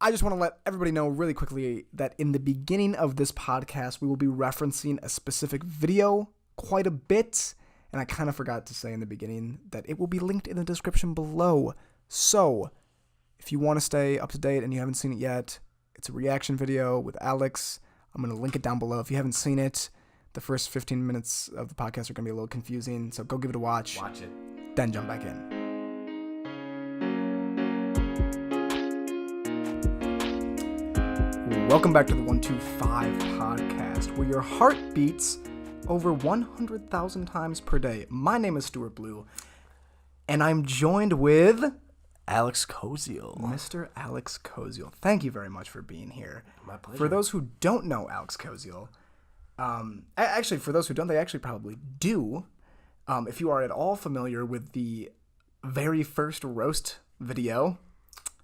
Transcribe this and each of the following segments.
I just want to let everybody know really quickly that in the beginning of this podcast, we will be referencing a specific video quite a bit. And I kind of forgot to say in the beginning that it will be linked in the description below. So if you want to stay up to date and you haven't seen it yet, it's a reaction video with Alex. I'm going to link it down below. If you haven't seen it, the first 15 minutes of the podcast are going to be a little confusing. So go give it a watch. Watch it. Then jump back in. Welcome back to the 125 podcast, where your heart beats over 100,000 times per day. My name is Stuart Blue, and I'm joined with Alex Koziol. Mr. Alex Koziol. Thank you very much for being here. My pleasure. For those who don't know Alex Koziol, actually, for those who don't, they actually probably do. If you are at all familiar with the very first roast video,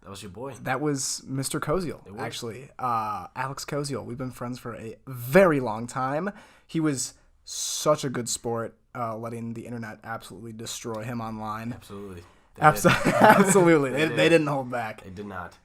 That was your boy. that was Mr. Koziol, actually. Alex Koziol. We've been friends for a very long time. He was such a good sport, letting the internet absolutely destroy him online. Absolutely. Absolutely. They didn't hold back. They did not.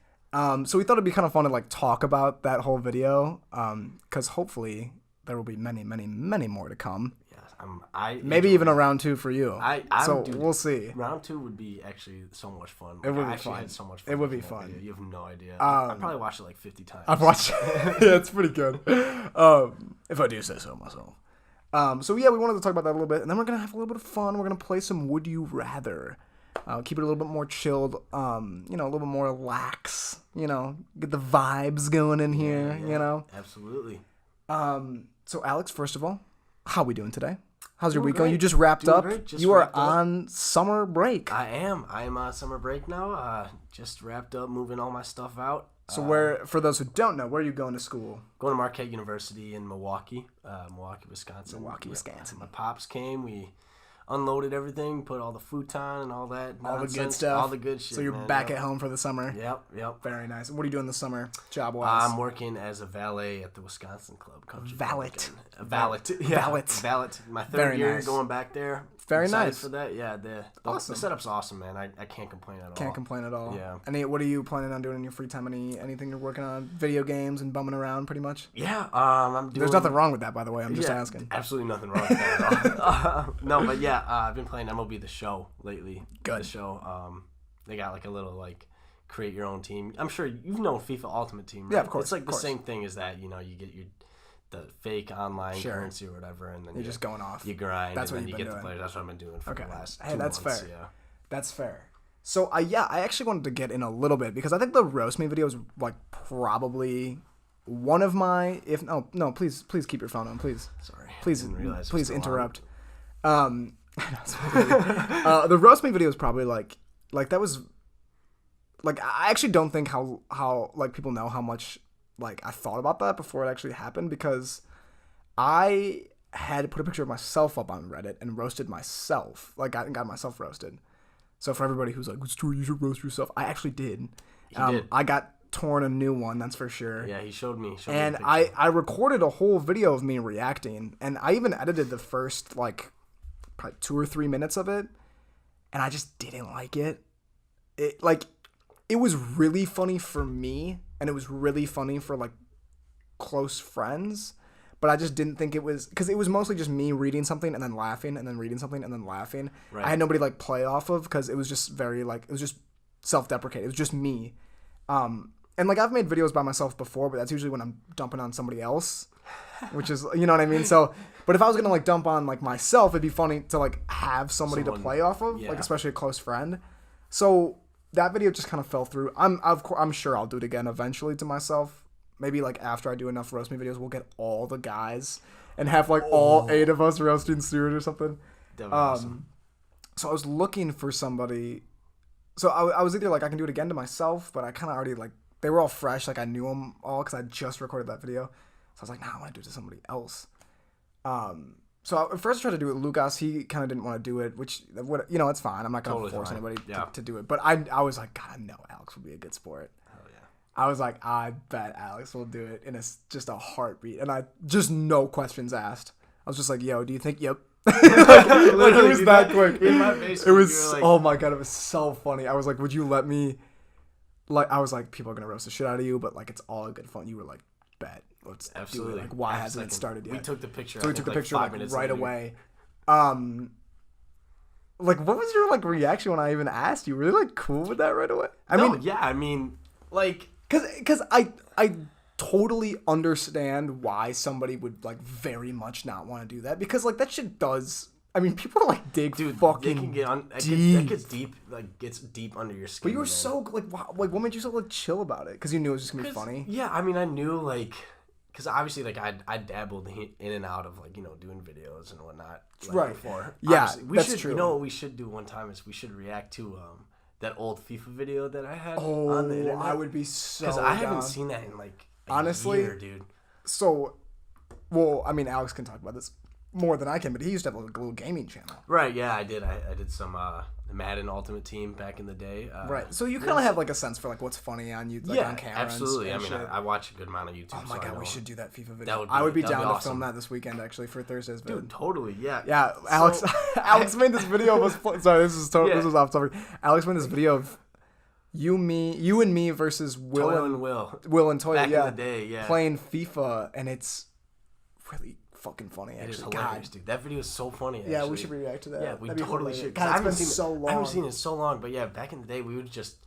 So we thought it'd be kind of fun to talk about that whole video, because hopefully there will be many, many, many more to come. Yes, Maybe even a round two for you. Dude, we'll see. Round two would be actually so much fun. It would I be actually fun. had so much fun. It would be watching that fun. video. You have no idea. I probably watched it like 50 times. I've watched it. Yeah, it's pretty good. If I do say so myself. So yeah, we wanted to talk about that a little bit, and then we're gonna have a little bit of fun. We're gonna play some Would You Rather. Keep it a little bit more chilled. A little bit more lax. Get the vibes going in here. Yeah, Absolutely. So Alex, first of all, how we doing today? How's your Doing week going? great. You just wrapped Doing up. great. Just You are wrapped up. on summer break. I am on summer break now. Just wrapped up moving all my stuff out. So where, for those who don't know, where are you going to school? Going to Marquette University in Milwaukee, Wisconsin. Wisconsin. My pops came. We unloaded everything, put all the futon and all that All the nonsense, good stuff. all the good shit. So you're man. back Yep. at home for the summer. Yep. Very nice. What are you doing this summer, job-wise? I'm working as a valet at the Wisconsin Club. Valet. A valet. Valet. My third Very year nice. going back there. Very Excited nice. for that. Yeah, the Awesome. setup's awesome, man. I can't complain at all. Can't complain at all. Yeah. What are you planning on doing in your free time? Anything you're working on? Video games and bumming around, pretty much? Yeah, I'm doing... There's nothing wrong with that, by the way. I'm just asking. Absolutely nothing wrong with that at all. No, but yeah, I've been playing MLB The Show lately. Good. The Show. They got a little create your own team. I'm sure you've known FIFA Ultimate Team, right? Yeah, of course. It's the same thing as that. You get the fake online Sure. currency or whatever, and then You're just going off. You grind, That's and what then you've you been get the doing. players. That's what I've been doing for the last 2 that's months. fair. Yeah. That's fair. So, I actually wanted to get in a little bit because I think the roast me video is probably one of my. If no, please keep your phone on, please. Sorry. Please, I didn't realize it was please still interrupt. The roast me video is probably that was I actually don't think how people know how much I thought about that before it actually happened, because I had put a picture of myself up on Reddit and roasted myself, got myself roasted. So for everybody who's like, Stuart, you should roast yourself, I actually did. Did. I got torn a new one, that's for sure. Yeah, he showed me. And a picture. I recorded a whole video of me reacting, and I even edited the first probably 2 or 3 minutes of it, and I just didn't like it. It was really funny for me, and it was really funny for close friends, but I just didn't think it was, because it was mostly just me reading something and then laughing and then reading something and then laughing. Right. I had nobody play off of, because it was just very it was just self-deprecating. It was just me. And I've made videos by myself before, but that's usually when I'm dumping on somebody else, which is, you know what I mean? So, but if I was going to dump on myself, it'd be funny to have somebody to play off of, yeah. Especially a close friend. So that video just kind of fell through. I'm sure I'll do it again eventually to myself. Maybe after I do enough roast me videos, we'll get all the guys and have all 8 of us roasting Stuart or something. That was awesome. So I was looking for somebody. So I was either I can do it again to myself, but I kind of already they were all fresh. I knew them all because I just recorded that video. So I was like, nah, I want to do it to somebody else. So at first I tried to do it with Lucas. He kind of didn't want to do it, which, it's fine. I'm not going to force anybody to do it. But I was like, God, I know Alex would be a good sport. Hell yeah. I was like, I bet Alex will do it in just a heartbeat. And I just no questions asked. I was just like, yo, do you think, yep. It was that quick. In my face. It was, oh my God, it was so funny. I was like, would you let me like I was like, people are gonna roast the shit out of you, but like it's all good fun. You were like, bet, let's Absolutely. do it. Like, why hasn't it started yet? We took the picture. So we took the picture like right later. away. Like, what was your like reaction when I even asked you? Were you like cool with that right away? I mean, like, cause I totally understand why somebody would like very much not want to do that, because like that shit does. I mean, people are like dig fucking they can get on. deep. That gets deep, like gets deep under your skin. But you were man. so like, wow, like what made you so like chill about it? Because you knew it was just gonna be funny. Yeah, I mean, I knew like, because obviously like I dabbled in and out of like doing videos and whatnot. Like, right. Before. Yeah, obviously, that's true. You know what we should do one time is we should react to that old FIFA video that I had on the internet. I would be so. Because I haven't seen that in like honestly, year, dude. So, well, I mean, Alex can talk about this more than I can, but he used to have like a little gaming channel. Right, yeah, I did. I did some Madden Ultimate Team back in the day. Right, so you kind of have like a sense for like what's funny on you, like on camera. Absolutely. And I mean, I watch a good amount of YouTube. Oh my so god, we should do that FIFA video. Would I would be that'd down be to awesome. film that this weekend actually for Thursday's video. Dude, totally, yeah. Yeah, Alex. Alex made this video. Sorry, this is this is off topic. Alex made this video of you and me versus Will Toyo and Will and Toyo. back Yeah, in the day, yeah. playing FIFA, and it's really fucking funny. Actually, It is hilarious, dude. That video is so funny. Actually. Yeah, we should react to that. Yeah, we That'd be totally hilarious. should. God, it's been so long. I haven't seen it in so long, but yeah, back in the day, we would just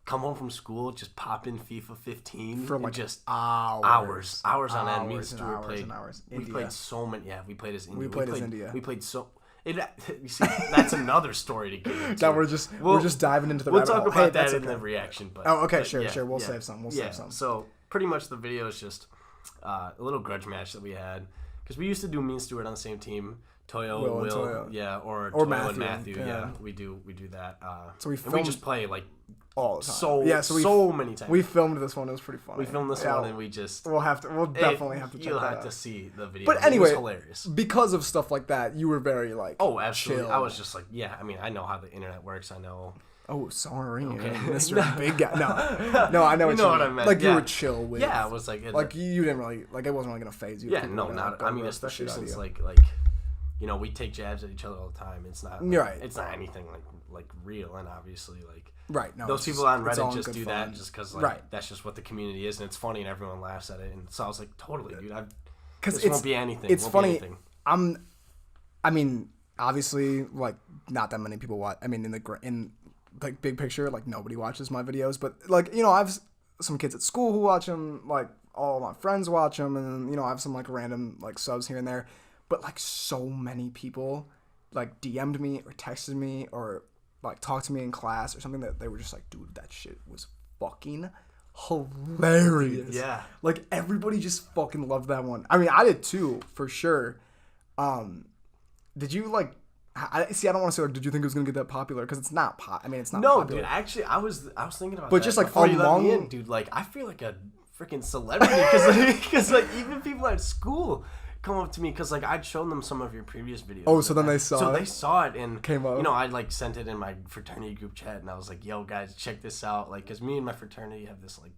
come home from school, just pop in FIFA 15 for like and just hours on end. Me and hours Stuart played. We India. played so many. Yeah, we played as India. We played as India. We played so. You see, that's another story to get into. That we're just diving into the. We'll rabbit talk hole. about Hey, that in the reaction. But sure. We'll yeah, save some. We'll save some. So pretty much the video is just a little grudge match that we had, because we used to do me and Stuart on the same team. Will, and Toyo. yeah, or Or Toyo and Matthew, yeah. yeah. We do that. So we and we just play like all the time. So many times. We filmed this one. It was pretty funny. We filmed this one and we just. We'll definitely have to check You'll that have out. to see the video. But anyway, it was hilarious. Because of stuff like that, you were very like. Oh, absolutely. chill. I was just like, yeah. I mean, I know how the internet works. I know. Oh, sorry, Okay. Mr. Big Guy. No, I know You what know what I meant. Like you Yeah. were chill with. Yeah, I was like. Like you didn't really like it wasn't really gonna phase you. Yeah, People no, were not. gonna I mean, roast the especially shit out of since you. like we take jabs at each other all the time. It's not. You're right. It's not anything like real, and obviously like. Right. No. Those people on it's all Reddit in just good do fun. that just because like Right. that's just what the community is, and it's funny, and everyone laughs at it. And so I was like, totally, dude. Because This won't be anything. It's won't funny. Be anything. I mean, obviously, like not that many people watch. I mean, in like big picture, like nobody watches my videos, but like I have some kids at school who watch them. Like all my friends watch them, and I have some like random like subs here and there. But like so many people like DM'd me or texted me or like talked to me in class or something that they were just like, dude, that shit was fucking hilarious. Yeah. Like everybody just fucking loved that one. I mean, I did too, for sure. Did you like? I don't want to say like, did you think it was gonna get that popular? Because it's not I mean, it's not. No, popular. dude. Actually, I was thinking about. But that just, like, before you let me among- in, dude. Like, I feel like a freaking celebrity because like even people at school come up to me because like I'd shown them some of your previous videos. Oh, so then they saw it? They saw it and Came up. I like sent it in my fraternity group chat and I was like, "Yo, guys, check this out!" Like, because me and my fraternity have this like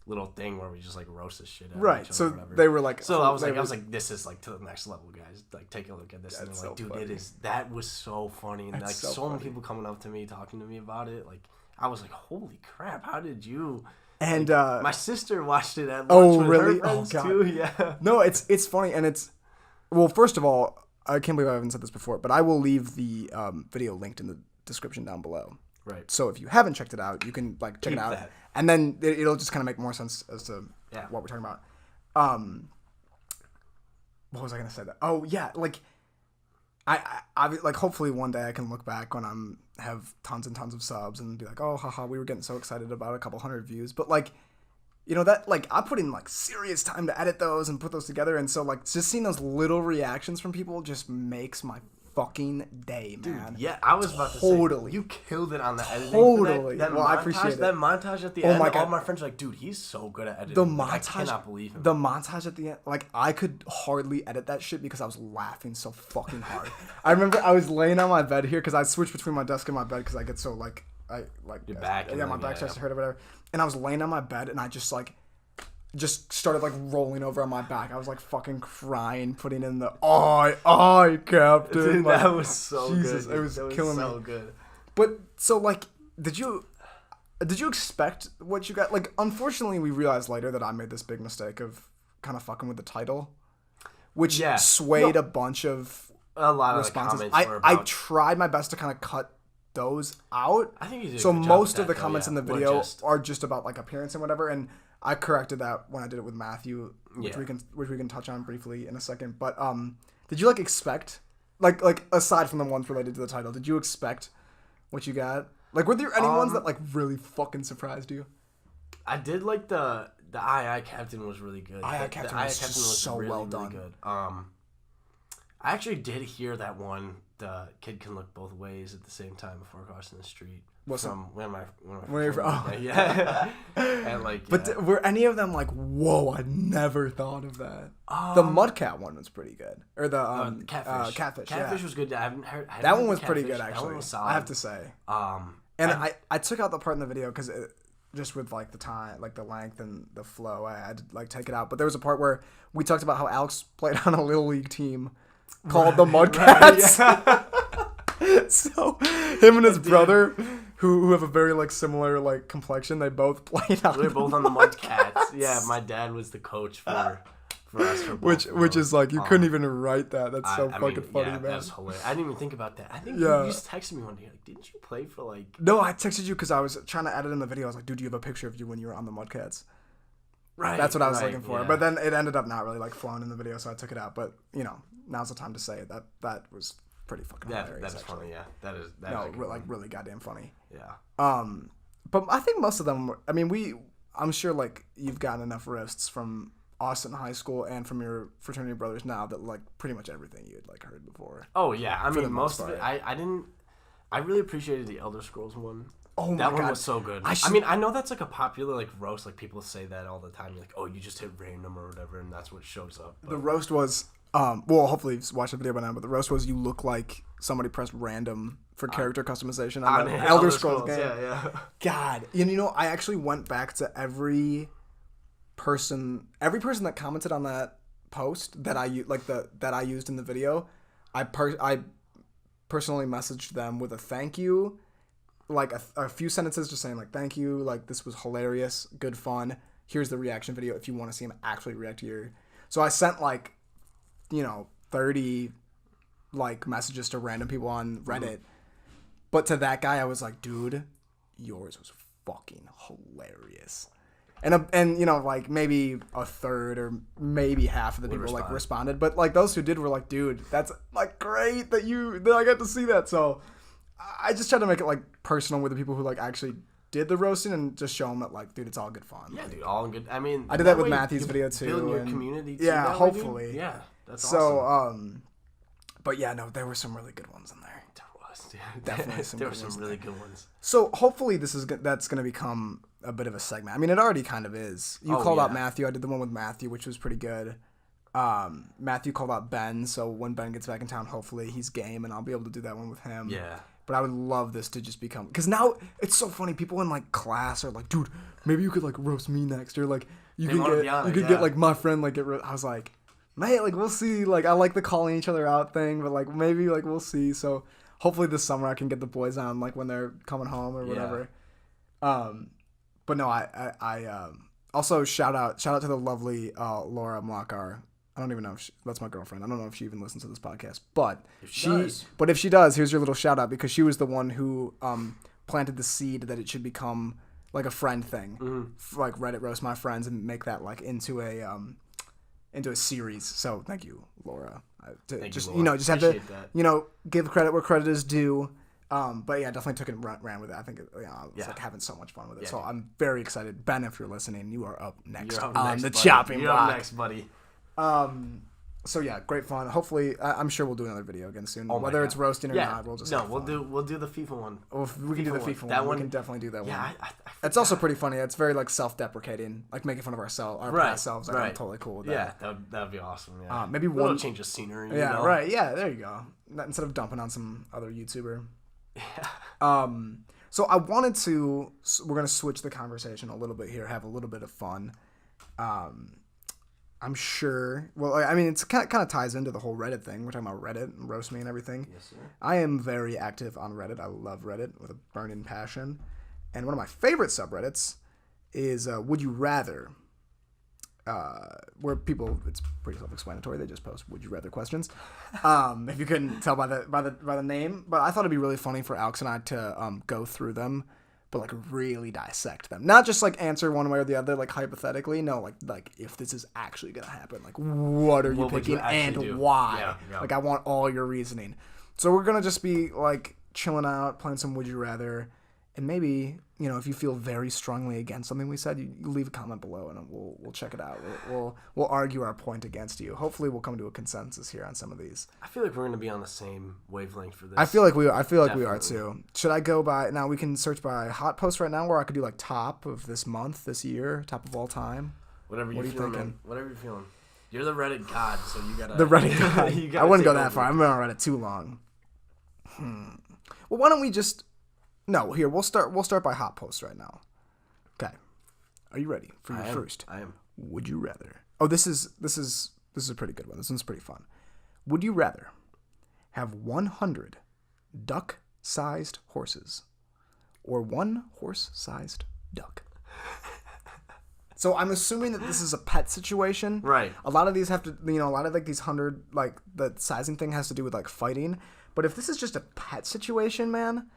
little thing where we just like roast this shit out of Right. each other So or whatever. they were like. So I was like, this is like to the next level, guys. Like, take a look at this. And That's they're like, so dude, funny. that was so funny. And That's like so so many funny. people coming up to me, talking to me about it. Like, I was like, holy crap, how did you? And My sister watched it at lunch Oh, with really? her friends Oh, God. too. Yeah. no, it's funny and it's. Well, first of all, I can't believe I haven't said this before, but I will leave the video linked in the description down below. Right. So if you haven't checked it out, you can like check Keep it out, that. and then it'll just kind of make more sense as to what we're talking about. What was I gonna say? That yeah, like I like hopefully one day I can look back when I'm have tons and tons of subs and be like, oh haha, we were getting so excited about a couple hundred views, but like. That like I put in like serious time to edit those and put those together, and so like just seeing those little reactions from people just makes my fucking day, man. Yeah, I was about to Totally. say you killed it on the editing. Totally. That Well, I montage, appreciate it. that montage at the Oh end. my God. All my friends were like, dude, he's so good at editing. The Like, I montage, cannot believe him. the montage at the end, like I could hardly edit that shit because I was laughing so fucking hard. I remember I was laying on my bed here because I switched between my desk and my bed because I get so like Your back and yeah, my then, back yeah. starts to hurt or whatever, and I was laying on my bed and I just started like rolling over on my back. I was like fucking crying, putting in the I captain. Dude, Like, that was so Jesus, good. it was killing so me. good. But so like, did you? Did you expect what you got? Like, unfortunately, we realized later that I made this big mistake of kind of fucking with the title, which swayed a bunch of a lot responses. Of the comments were about... I tried my best to kind of cut those out. I think you did. So most of the comments in the video are just about like appearance and whatever, and I corrected that when I did it with Matthew, which we can touch on briefly in a second. But did you like expect like aside from the ones related to the title, did you expect what you got? Like, were there any ones that like really fucking surprised you? I did like the II Captain was really good. II Captain was so really, well done. Really good. I actually did hear that one. The kid can look both ways at the same time before crossing the street. From when my yeah. And like, but were any of them like, whoa? I never thought of that. The Mudcat one was pretty good, or the Catfish. Catfish was good. I haven't heard that one was pretty good actually. That one was solid. I have to say. And I took out the part in the video because just with like the time, like the length and the flow, I had to like take it out. But there was a part where we talked about how Alex played on a little league team called the Mudcats. So him and his brother, who have a very like similar like complexion, they both played on. They're both on the Mudcats. Yeah, my dad was the coach for us for both. Which is like you couldn't even write that. That's so fucking funny, man. That's hilarious. I didn't even think about that. I think you just texted me one day like, didn't you play for like? No, I texted you because I was trying to edit in the video. I was like, dude, do you have a picture of you when you were on the Mudcats? Right. That's what I was looking for. Yeah. But then it ended up not really like flowing in the video, so I took it out. But you know, now's the time to say it. That was pretty fucking hilarious. That is funny. Yeah, that is really goddamn funny. Yeah. But I think most of them. I mean, I'm sure like you've gotten enough roasts from us in high school and from your fraternity brothers now that like pretty much everything you had like heard before. Oh yeah, I mean most of it. I really appreciated the Elder Scrolls one. Oh my God. That one was so good. I mean, I know that's like a popular like roast. Like people say that all the time. Like, oh, you just hit random or whatever, and that's what shows up. But... The roast was, well, hopefully you've watched the video by now. But the roast was you look like somebody pressed random for character customization on the Elder Scrolls game. Yeah. God, and you know, I actually went back to every person that commented on that post that I used in the video. I personally messaged them with a thank you. Like a few sentences just saying like thank you, like this was hilarious, good fun, here's the reaction video if you want to see him actually react to your. So I sent like 30 like messages to random people on Reddit, but to that guy I was like, dude, yours was fucking hilarious. And like maybe a third or maybe half of the people like responded, but like those who did were like, dude, that's like great that I got to see that. So I just try to make it like personal with the people who like actually did the roasting and just show them that like, dude, it's all good fun. Yeah, like, dude, all good. I mean, I did that with Matthew's video too. Building your community too. Yeah, hopefully. Yeah, that's awesome. But yeah, no, there were some really good ones in there. There was, dude. Definitely some. There were some really good ones. So hopefully that's gonna become a bit of a segment. I mean, it already kind of is. You called out Matthew. I did the one with Matthew, which was pretty good. Matthew called out Ben, so when Ben gets back in town, hopefully he's game, and I'll be able to do that one with him. Yeah. But I would love this to just become... Because now, it's so funny. People in, like, class are like, dude, maybe you could, like, roast me next. Or, like, you could get, like, my friend, like, I was like, man, like, we'll see. Like, I like the calling each other out thing. But, like, maybe, like, we'll see. So, hopefully this summer I can get the boys on, like, when they're coming home or whatever. But, no, I also, shout out to the lovely Laura Mlakar. I don't even know if that's my girlfriend. I don't know if she even listens to this podcast, but if she does, here's your little shout out because she was the one who planted the seed that it should become like a friend thing, like Reddit roast my friends and make that like into a series. So thank you, Laura. Just have to give credit where credit is due. But yeah, definitely took it and ran with it. I think I was like having so much fun with it. Yeah, so I'm very excited. Ben, if you're listening, you are up next on the chopping block. You're up next, buddy. So yeah, great fun. Hopefully, I'm sure we'll do another video again soon. Whether it's roasting or not, we'll just we'll do the FIFA one. Well, we can do the FIFA one. That one. We can definitely do that one. Yeah, it's also pretty funny. It's very like self-deprecating, like making fun of ourselves, our past selves. Like, I'm totally cool with that. Yeah, that'd be awesome. Yeah, maybe one change of scenery. Yeah, right. Yeah, there you go. Instead of dumping on some other YouTuber. Yeah. So I wanted to. We're gonna switch the conversation a little bit here. Have a little bit of fun. I'm sure. Well, I mean, it's kind of ties into the whole Reddit thing. We're talking about Reddit and roast me and everything. Yes, sir. I am very active on Reddit. I love Reddit with a burning passion. And one of my favorite subreddits is Would You Rather, where people, it's pretty self-explanatory. They just post Would You Rather questions. If you couldn't tell by the name, but I thought it'd be really funny for Alex and I to go through them, but like really dissect them, not just like answer one way or the other, like hypothetically. No, like if this is actually gonna happen, like what are you picking and why? Yeah. Like I want all your reasoning. So we're gonna just be like chilling out, playing some Would You Rather. And maybe, you know, if you feel very strongly against something we said, you leave a comment below and we'll check it out. We'll argue our point against you. Hopefully we'll come to a consensus here on some of these. I feel like we're going to be on the same wavelength for this. I feel like we are too. Should I go by, now we can search by hot posts right now, where I could do like top of this month, this year, top of all time. Whatever you're feeling, man. Whatever you're feeling. You're the Reddit god, so you got to. The Reddit god. I wouldn't go that far. I'm not on Reddit too long. Well, why don't we just... No, here, we'll start by hot posts right now. Okay. Are you ready for your first? I am. Would you rather? Oh, this is a pretty good one. This one's pretty fun. Would you rather have 100 duck-sized horses or one horse-sized duck? So I'm assuming that this is a pet situation. Right. A lot of these have to, you know, a lot of like these 100, like the sizing thing has to do with like fighting. But if this is just a pet situation, man,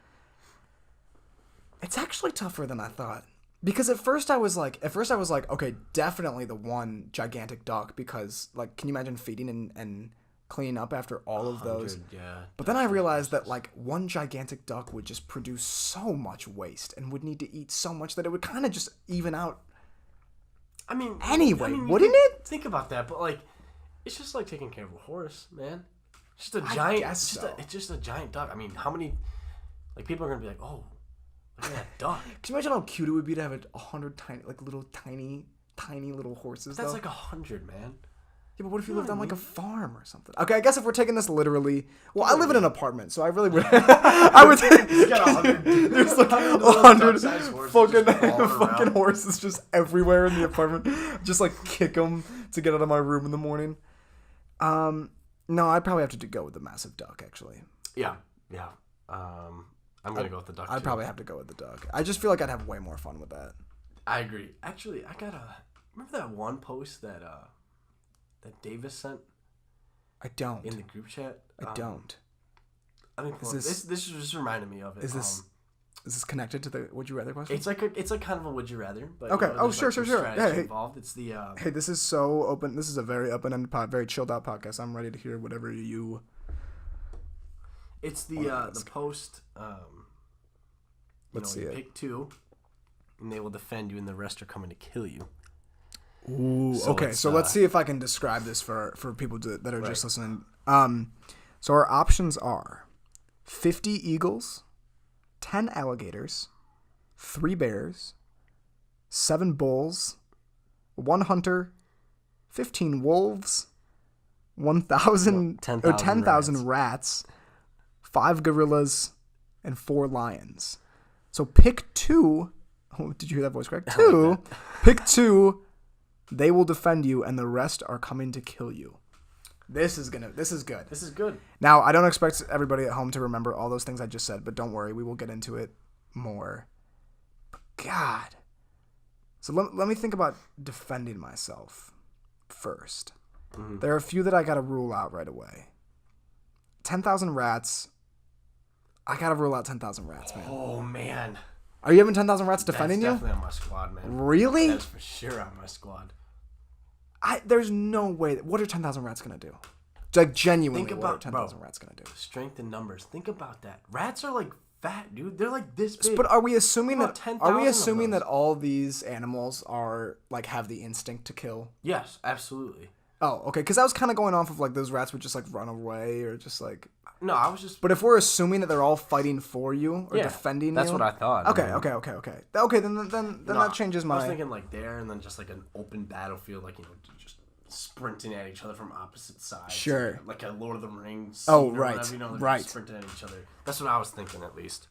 it's actually tougher than I thought. Because at first I was like, okay, definitely the one gigantic duck, because like, can you imagine feeding and cleaning up after all of those? Yeah. But then I realized that like one gigantic duck would just produce so much waste and would need to eat so much that it would kind of just even out. I mean, wouldn't it? Think about that, but like, it's just like taking care of a horse, man. It's just a it's just a giant duck. I mean, how many, like, people are gonna be like, oh, look at that duck. Can you imagine how cute it would be to have 100 tiny, like little tiny little horses? That's like 100, man. Yeah, but what if you lived on like a farm or something? Okay, I guess if we're taking this literally, well, I live in an apartment, so I really would. I would. You got 100. There's like 100 fucking horses just everywhere in the apartment. Just like kick them to get out of my room in the morning. No, I'd probably have to go with the massive duck, actually. Yeah. I'm gonna go with the duck. I'd probably have to go with the duck. I just feel like I'd have way more fun with that. I agree. Actually, remember that one post that Davis sent? I don't. In the group chat? I don't. I mean, this just reminded me of it. Is this connected to the Would You Rather question? It's like kind of a Would You Rather. But, okay. You know, sure. Yeah, involved. It's the. Hey, this is so open. This is a very open-ended very chilled out podcast. I'm ready to hear whatever you. It's the post. Let's see it. Pick two, and they will defend you, and the rest are coming to kill you. Ooh. Okay. So let's see if I can describe this for people that are just listening. So our options are 50 eagles, 10 alligators, 3 bears, 7 bulls, 1 hunter, 15 wolves, 10,000 rats, 5 gorillas, and 4 lions. So pick 2. Oh, did you hear that voice correct? 2. Pick 2. They will defend you, and the rest are coming to kill you. This is good. This is good. Now, I don't expect everybody at home to remember all those things I just said, but don't worry, we will get into it more. But God. So let me think about defending myself first. Mm-hmm. There are a few that I got to rule out right away. 10,000 rats. I got to rule out 10,000 rats, man. Oh, man. Are you having 10,000 rats defending you? That's definitely on my squad, man. Really? That's for sure on my squad. There's no way. What are 10,000 rats going to do? Like, genuinely, what are 10,000 rats going to do? Strength in numbers. Think about that. Rats are like fat, dude. They're like this big. But are we assuming that all these animals are like have the instinct to kill? Yes, absolutely. Oh, okay. Because I was kind of going off of like those rats would just like run away or just like. No, I was just. But if we're assuming that they're all fighting for you or defending you, that's what I thought. Okay. Then that changes my. I was thinking like there, and then just like an open battlefield, like just sprinting at each other from opposite sides. Sure. Like a Lord of the Rings. Oh, right. Whatever, right. Sprinting at each other. That's what I was thinking, at least.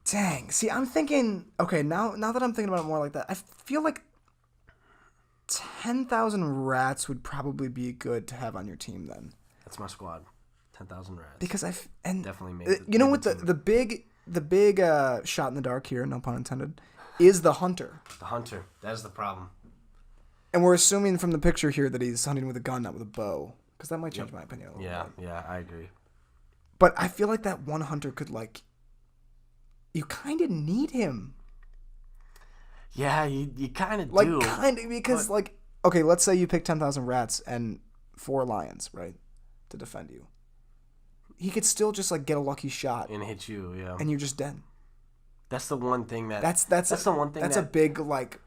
Dang. See, I'm thinking. Okay, now that I'm thinking about it more like that, I feel like 10,000 rats would probably be good to have on your team then. That's my squad. 10,000 rats. Because definitely made you know what the shot in the dark here, no pun intended, is the hunter. The hunter. That's the problem. And we're assuming from the picture here that he's hunting with a gun, not with a bow. Because that might change my opinion a little bit. Yeah, I agree. But I feel like that one hunter could, like... You kind of need him. Yeah, you kind of do. Like, kind of, because, like... Okay, let's say you pick 10,000 rats and 4 lions, right? To defend you. He could still just, like, get a lucky shot. And hit you, yeah. And you're just dead. That's the one thing that... That's the one thing that's a big, like...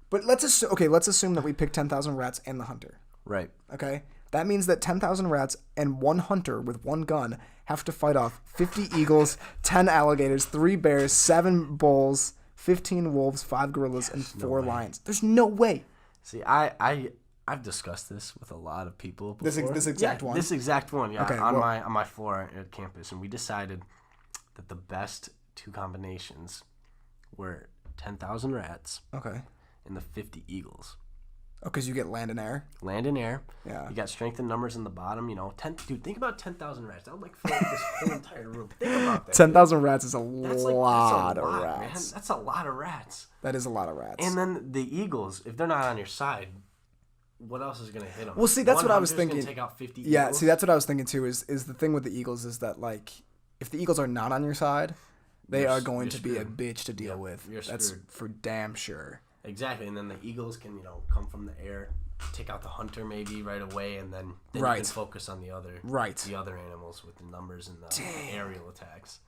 But let's assume that we pick 10,000 rats and the hunter. Right. Okay? That means that 10,000 rats and 1 hunter with 1 gun have to fight off 50 eagles, 10 alligators, 3 bears, 7 bulls, 15 wolves, 5 gorillas, and 4 lions. There's no way. See, I've discussed this with a lot of people before. This exact one? This exact one, yeah. Okay, on my floor at campus. And we decided that the best 2 combinations were 10,000 rats. Okay. And the 50 eagles. Oh, because you get land and air? Land and air. Yeah. You got strength and numbers in the bottom, Dude, think about 10,000 rats. That would, like, fill up this whole entire room. Think about that. 10,000 rats is a lot of rats. Man. That's a lot of rats. That is a lot of rats. And then the eagles, if they're not on your side, what else is going to hit them? Well, see, that's what I was thinking. Take out 50 yeah, eagles? See, that's what I was thinking, too, is the thing with the eagles is that, like, if the eagles are not on your side, they are going to be a bitch to deal with. That's for damn sure. Exactly, and then the eagles can, come from the air, take out the hunter maybe right away, and then you can focus on the other animals with the numbers and the aerial attacks.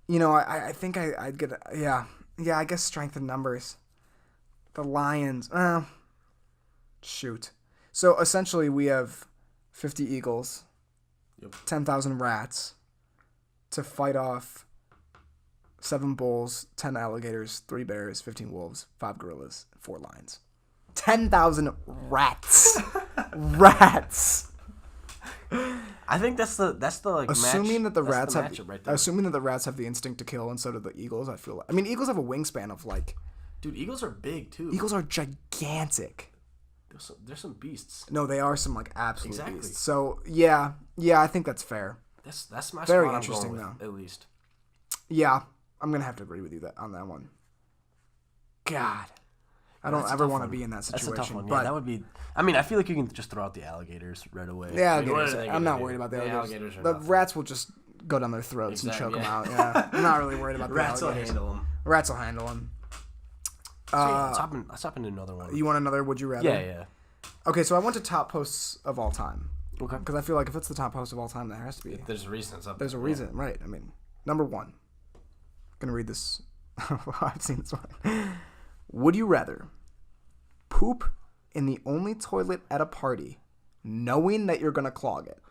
I think I'd get I guess strength in numbers. The lions, shoot. So essentially, we have 50 eagles, 10,000 rats, to fight off 7 bulls, 10 alligators, 3 bears, 15 wolves, 5 gorillas, 4 lions. 10,000 rats. Rats. I think that's the like assuming match, that the rats have right there. Assuming that the rats have the instinct to kill, and so do the eagles. I mean, eagles have a wingspan of like. Dude, eagles are big too. Eagles are gigantic. There's some beasts. No, they are some like absolute beasts. So yeah, I think that's fair. That's my very spot interesting I'm going with, though. At least. Yeah, I'm gonna have to agree with you on that one. God. I don't ever want to be in that situation. That's a tough one. But yeah, that would be. I mean, I feel like you can just throw out the alligators right away. The alligators. I'm not worried about the alligators. The rats will just go down their throats and choke them out. Yeah, I'm not really worried about the rats. Rats will handle them. Let's hop into another one. You want another? Would you rather? Yeah. Okay, so I went to top posts of all time. Okay. Because I feel like if it's the top post of all time, there has to be. There's a reason. There's a reason, right? I mean, number 1. I'm gonna read this. I've seen this one. Would you rather poop in the only toilet at a party, knowing that you're gonna clog it,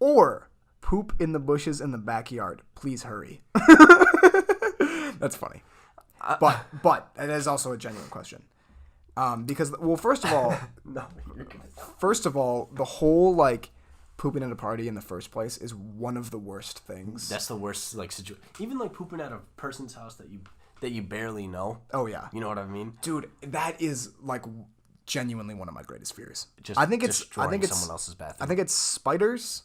or poop in the bushes in the backyard? Please hurry. That's funny, but it is also a genuine question. Because first of all, the whole like pooping at a party in the first place is one of the worst things. That's the worst like situation. Even like pooping at a person's house that you barely know. Oh yeah. You know what I mean? Dude, that is like genuinely one of my greatest fears. I think it's someone else's bathroom. I think it's spiders,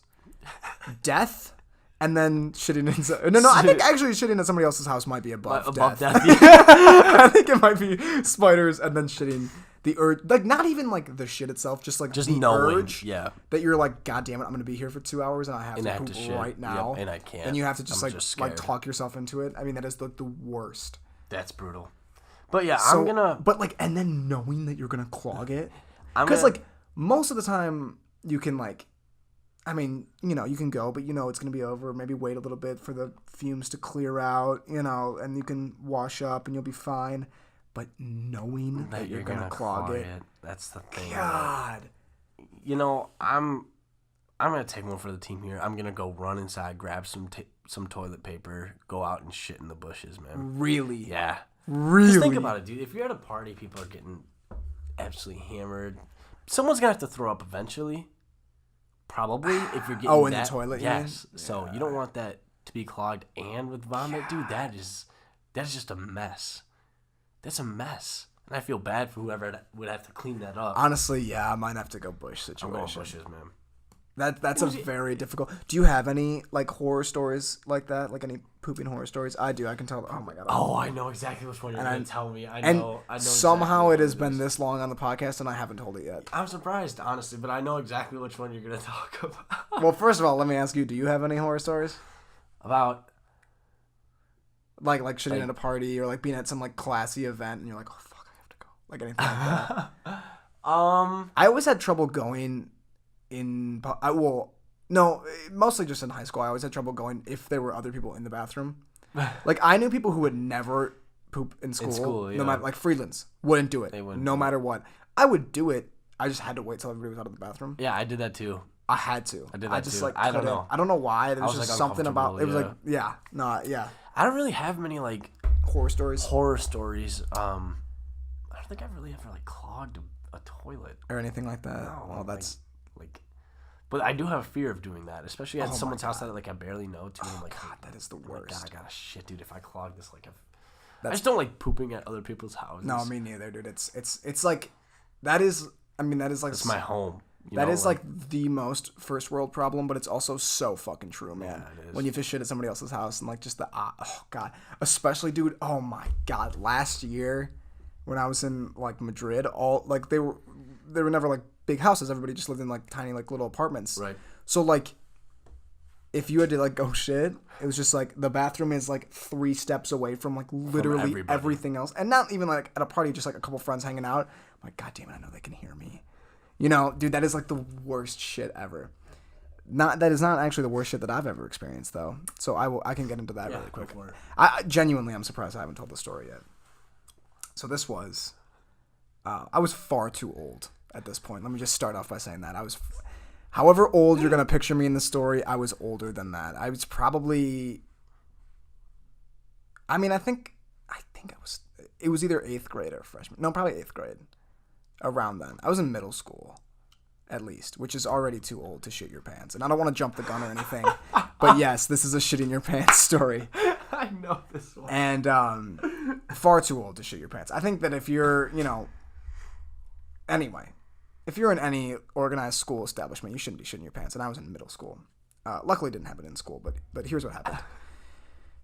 death, and then shitting in No, I think actually shitting at somebody else's house might be above death. I think it might be spiders and then shitting the urge, like not even like the shit itself, just the knowing, urge that you're like, God damn it, I'm gonna be here for 2 hours and I have to poop right now. Yep, and I can't. And you have to just like talk yourself into it. I mean, that is the worst. That's brutal. But yeah, I'm gonna. But like, and then knowing that you're gonna clog it, because like most of the time you can like, I mean, you can go, but it's gonna be over. Maybe wait a little bit for the fumes to clear out, and you can wash up and you'll be fine. But knowing that you're gonna clog it, that's the thing. God. I'm gonna take one for the team here. I'm gonna go run inside, grab some toilet paper, go out and shit in the bushes, man. Really? Yeah. Really? Just think about it, dude. If you're at a party, people are getting absolutely hammered. Someone's gonna have to throw up eventually. Probably, if you're getting in the toilet. Yes. Yeah. So you don't want that to be clogged and with vomit, dude. That is just a mess. That's a mess. And I feel bad for whoever would have to clean that up. Honestly, yeah, I might have to go bush situation. I'm going bushes, man. That's very difficult. Do you have any like horror stories like that? Like any pooping horror stories? I do. I can tell. Oh my god. Oh, I know exactly which one you're going to tell me. I know. Somehow it has been this long on the podcast and I haven't told it yet. I'm surprised, honestly, but I know exactly which one you're going to talk about. Well, first of all, let me ask you: do you have any horror stories about like shitting at a party or like being at some like classy event and you're like, oh fuck, I have to go, like anything like that? I always had trouble going. Mostly just in high school. I always had trouble going if there were other people in the bathroom. Like I knew people who would never poop in school. Yeah. No matter, like Friedlands wouldn't do it. They wouldn't. No matter what. I would do it. I just had to wait till everybody was out of the bathroom. Yeah, I did that too. I had to. I did that just, too. Like, I don't know. I don't know why. There was just like, something about it. Was like yeah. I don't really have many like horror stories. I don't think I've really ever like clogged a toilet or anything like that. No, well, that's like. But I do have a fear of doing that, especially at someone's house that like I barely know too. I'm like, God, that is the worst. God, I got shit, dude. If I clog this, like, I just don't like pooping at other people's houses. No, me neither, dude. It's like that is. I mean, that is like it's my home. That is like the most first world problem, but it's also so fucking true, man. Yeah, it is. When you have to shit at somebody else's house and like just oh god, especially dude. Oh my god, last year when I was in like Madrid, all like they were never like big houses. Everybody just lived in like tiny like little apartments. Right. So like, if you had to like go shit, it was just like the bathroom is like 3 steps away from like literally everything else, and not even like at a party, just like a couple friends hanging out. I'm like, god damn it, I know they can hear me. You know, dude, that is like the worst shit ever. That is not actually the worst shit that I've ever experienced, though. So I can get into that really quick. I genuinely, I'm surprised I haven't told the story yet. So this was, I was far too old at this point. Let me just start off by saying that however old you're gonna picture me in the story, I was older than that. I was probably, I think I was. It was either 8th grade or freshman. No, probably 8th grade. Around then. I was in middle school, at least, which is already too old to shit your pants. And I don't want to jump the gun or anything, but yes, this is a shit in your pants story. I know this one. And far too old to shit your pants. I think that if you're, anyway, if you're in any organized school establishment, you shouldn't be shitting your pants. And I was in middle school. Luckily, it didn't happen in school, but here's what happened.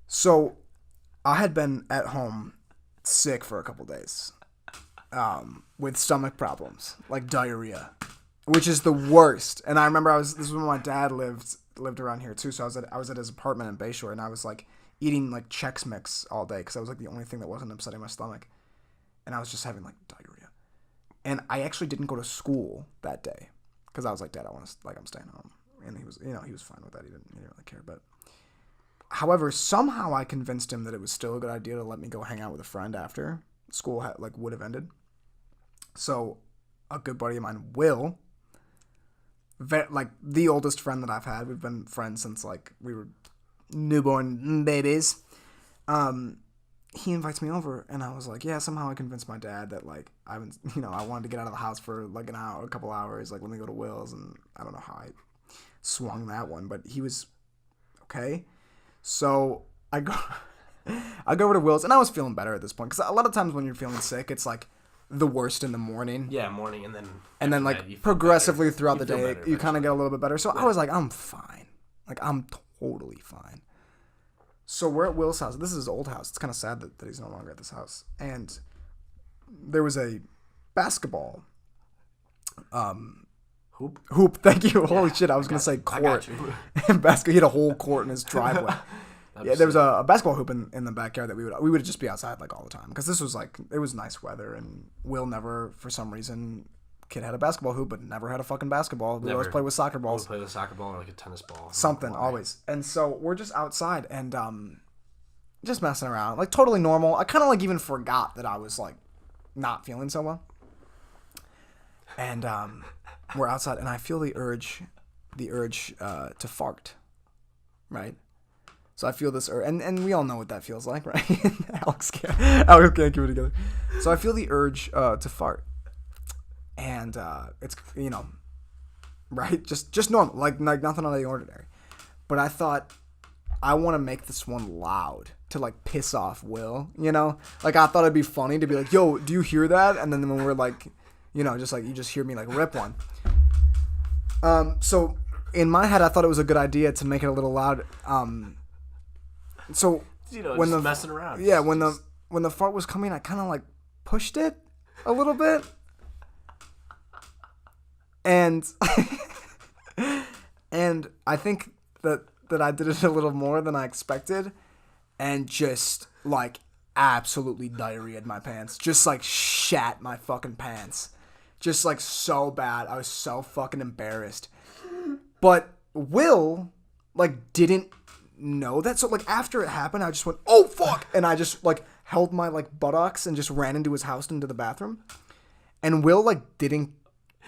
So I had been at home sick for a couple days. With stomach problems, like diarrhea, which is the worst. And I remember this was when my dad lived around here too. So I was at his apartment in Bayshore, and I was like eating like Chex Mix all day because that was like the only thing that wasn't upsetting my stomach. And I was just having like diarrhea. And I actually didn't go to school that day because I was like, Dad, I'm staying home. And he was fine with that. He didn't really care. But however, somehow I convinced him that it was still a good idea to let me go hang out with a friend after school would have ended. So, a good buddy of mine, Will, like the oldest friend that I've had, we've been friends since like we were newborn babies. He invites me over, and I was like, yeah. Somehow I convinced my dad that like I wanted to get out of the house for like a couple hours. Like let me go to Will's, and I don't know how I swung that one, but he was okay. So I go over to Will's, and I was feeling better at this point because a lot of times when you're feeling sick, it's like the worst in the morning. Yeah, morning, and then like progressively throughout the day, you kind of get a little bit better. So yeah. I was like, I'm fine. Like I'm totally fine. So we're at Will's house. This is his old house. It's kind of sad that he's no longer at this house. And there was a basketball hoop. Thank you. Yeah, holy shit! I was gonna say court. He had a whole court in his driveway. Yeah, there was a basketball hoop in the backyard that we would just be outside like all the time because this was like it was nice weather, and Will never for some reason kid had a basketball hoop but never had a fucking basketball. We always play with soccer balls. We play with a soccer ball or like a tennis ball. Something always. And so we're just outside and just messing around like totally normal. I kind of like even forgot that I was like not feeling so well. And we're outside and I feel the urge to fart, right? So I feel this urge, and we all know what that feels like, right? Alex can't keep it together. So I feel the urge to fart, and it's right, just normal, like nothing out of the ordinary. But I thought I want to make this one loud to like piss off Will, like I thought it'd be funny to be like, yo, do you hear that? And then when we're like, just like you just hear me like rip one. So in my head, I thought it was a good idea to make it a little loud. So when just messing around. Yeah, when the fart was coming, I kind of like pushed it a little bit, and and I think that I did it a little more than I expected, and just like absolutely diarrheaed my pants, just like shat my fucking pants, just like so bad. I was so fucking embarrassed, but Will like didn't know that, so like after it happened, I just went, oh fuck, and I just like held my like buttocks and just ran into his house into the bathroom, and Will like didn't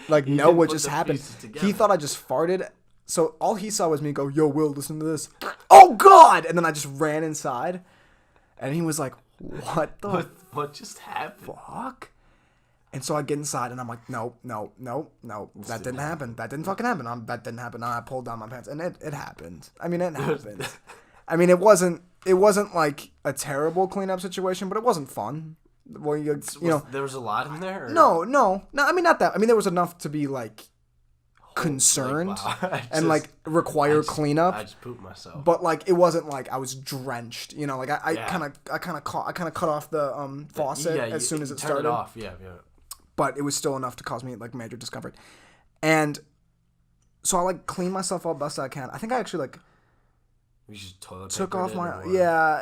like know what just happened. He thought I just farted, so all he saw was me go, yo Will, listen to this. Oh god, and then I just ran inside, and he was like, what what just happened? Fuck. And so I get inside and I'm like, no, that didn't happen. That didn't fucking happen. That didn't happen. And I pulled down my pants, and it happened. I mean, it happened. I mean, it wasn't like a terrible cleanup situation, but it wasn't fun. Well, you know, there was a lot in there. Or? No. I mean, not that. I mean, there was enough to be like concerned and like require cleanup. I just pooped myself. But like, it wasn't like I was drenched. You know, like I kind of cut off the faucet as soon as it started. Turned it off. Yeah. But it was still enough to cause me like major discomfort. And so I like cleaned myself all best I can. I think I actually like took off my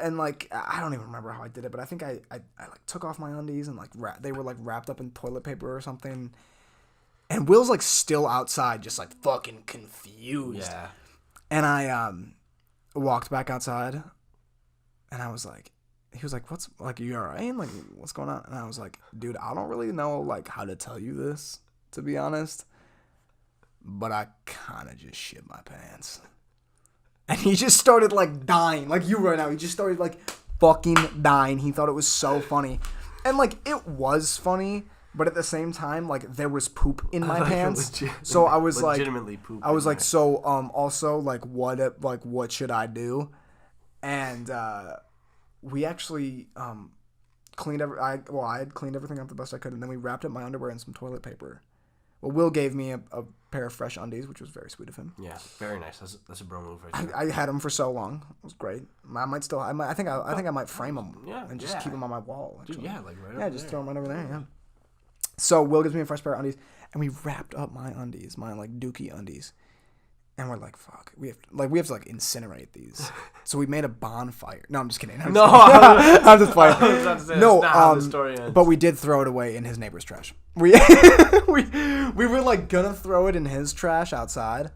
and like I don't even remember how I did it, but I think I like took off my undies and like they were like wrapped up in toilet paper or something. And Will's like still outside, just like fucking confused. Yeah. And I walked back outside, and I was like, he was like, what's, like, are you alright? Like, what's going on? And I was like, dude, I don't really know, like, how to tell you this, to be honest. But I kind of just shit my pants. And he just started, like, dying. Like you right now. He just started, like, fucking dying. He thought it was so funny. And, like, it was funny, but at the same time, like, there was poop in my pants. So I was like, legitimately poop. I was like, so, also, like, what should I do? And, we actually cleaned I had cleaned everything up the best I could, and then we wrapped up my underwear in some toilet paper. Well, Will gave me a pair of fresh undies, which was very sweet of him. Yeah, very nice. That's a bro move right there. I had them for so long. It was great. I think I might frame them and just keep them on my wall. Dude, yeah, like right over there. Just throw them right over there, yeah. So Will gives me a fresh pair of undies, and we wrapped up my undies, my like dookie undies. And we're like, fuck, we have to like incinerate these. So we made a bonfire. No, I'm just kidding. I'm just playing. No, but we did throw it away in his neighbor's trash. We were like gonna throw it in his trash outside,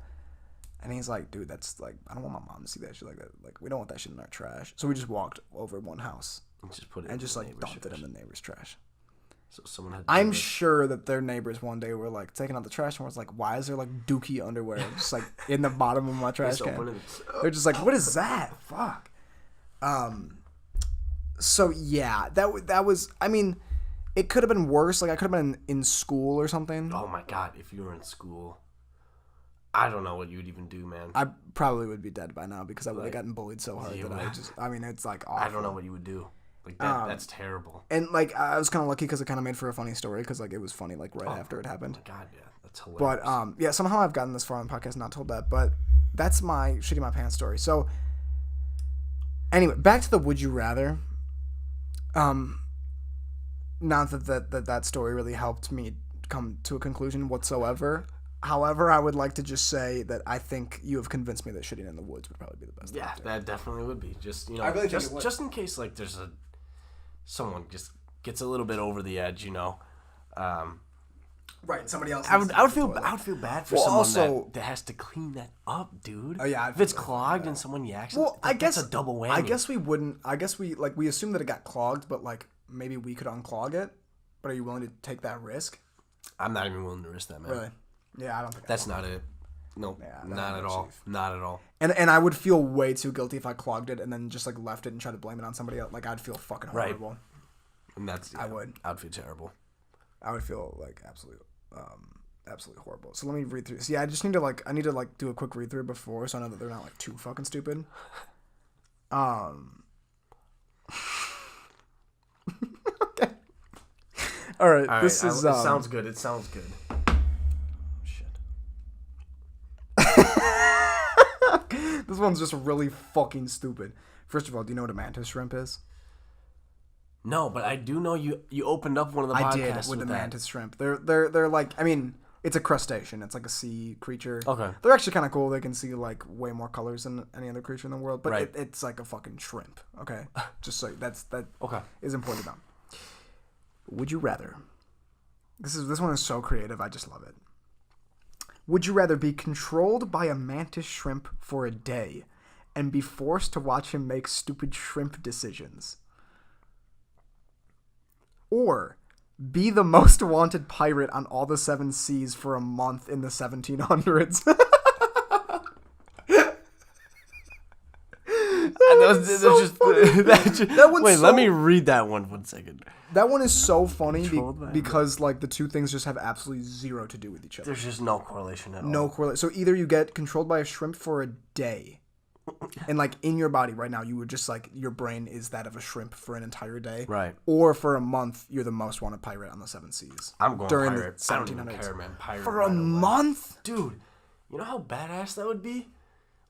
and he's like, dude, that's like, I don't want my mom to see that shit like that. Like, we don't want that shit in our trash. So we just walked over one house and just put it and just like dumped it in the neighbor's trash. So someone had. I'm sure that their neighbors one day were like taking out the trash and was like, "Why is there like dookie underwear just like in the bottom of my trash can?" They're just like, "What is that? Fuck." So yeah, that was. I mean, it could have been worse. Like I could have been in school or something. Oh my god! If you were in school, I don't know what you would even do, man. I probably would be dead by now because I would have gotten bullied so hard that I mean, it's like awful. I don't know what you would do. Like that's terrible. And like I was kind of lucky because it kind of made for a funny story because like it was funny like right after it happened. Oh my god, yeah, that's hilarious. But yeah, somehow I've gotten this far on the podcast and not told that. But that's my shitting my pants story. So anyway, back to the would you rather. Not that story really helped me come to a conclusion whatsoever. However, I would like to just say that I think you have convinced me that shitting in the woods would probably be the best. Yeah, that definitely would be. Just, you know, really just in case like there's someone just gets a little bit over the edge, you know. Right, somebody else. I would feel bad for someone that has to clean that up, dude. Oh yeah, if it's clogged and someone yaks, I guess that's a double whammy. I guess we wouldn't. I guess we assumed that it got clogged, but like maybe we could unclog it. But are you willing to take that risk? I'm not even willing to risk that, man. Really? Yeah, I don't think that's not it. No, not at all. Not at all. And I would feel way too guilty if I clogged it and then just like left it and tried to blame it on somebody else. Like I'd feel fucking horrible. Right. And that's I would. I'd feel terrible. I would feel like absolutely horrible. So let me read through. See, I just need to do a quick read through before, so I know that they're not like too fucking stupid. Okay. All right. This is. It sounds good. It sounds good. Shit. one's just really fucking stupid. First of all, do you know what a mantis shrimp is? No, but I do know you opened up one of the podcasts I did with the that. mantis shrimp. They're like, I mean, it's a crustacean. It's like a sea creature. Okay. They're actually kind of cool. They can see like way more colors than any other creature in the world. But right. it's like a fucking shrimp. Okay, just so that okay is important to know. Would you rather? This one is so creative. I just love it. Would you rather be controlled by a mantis shrimp for a day, and be forced to watch him make stupid shrimp decisions? Or be the most wanted pirate on all the 7 seas for a month in the 1700s. Let me read that one second. That one is so funny because like the two things just have absolutely zero to do with each other. There's just no correlation at all. No correlation. So either you get controlled by a shrimp for a day, and like in your body right now, you would just like your brain is that of a shrimp for an entire day. Right. Or for a month, you're the most wanted pirate on the 7 seas. I'm going during pirate. The 1700s. I don't even care, man. Pirate for a month, dude. You know how badass that would be?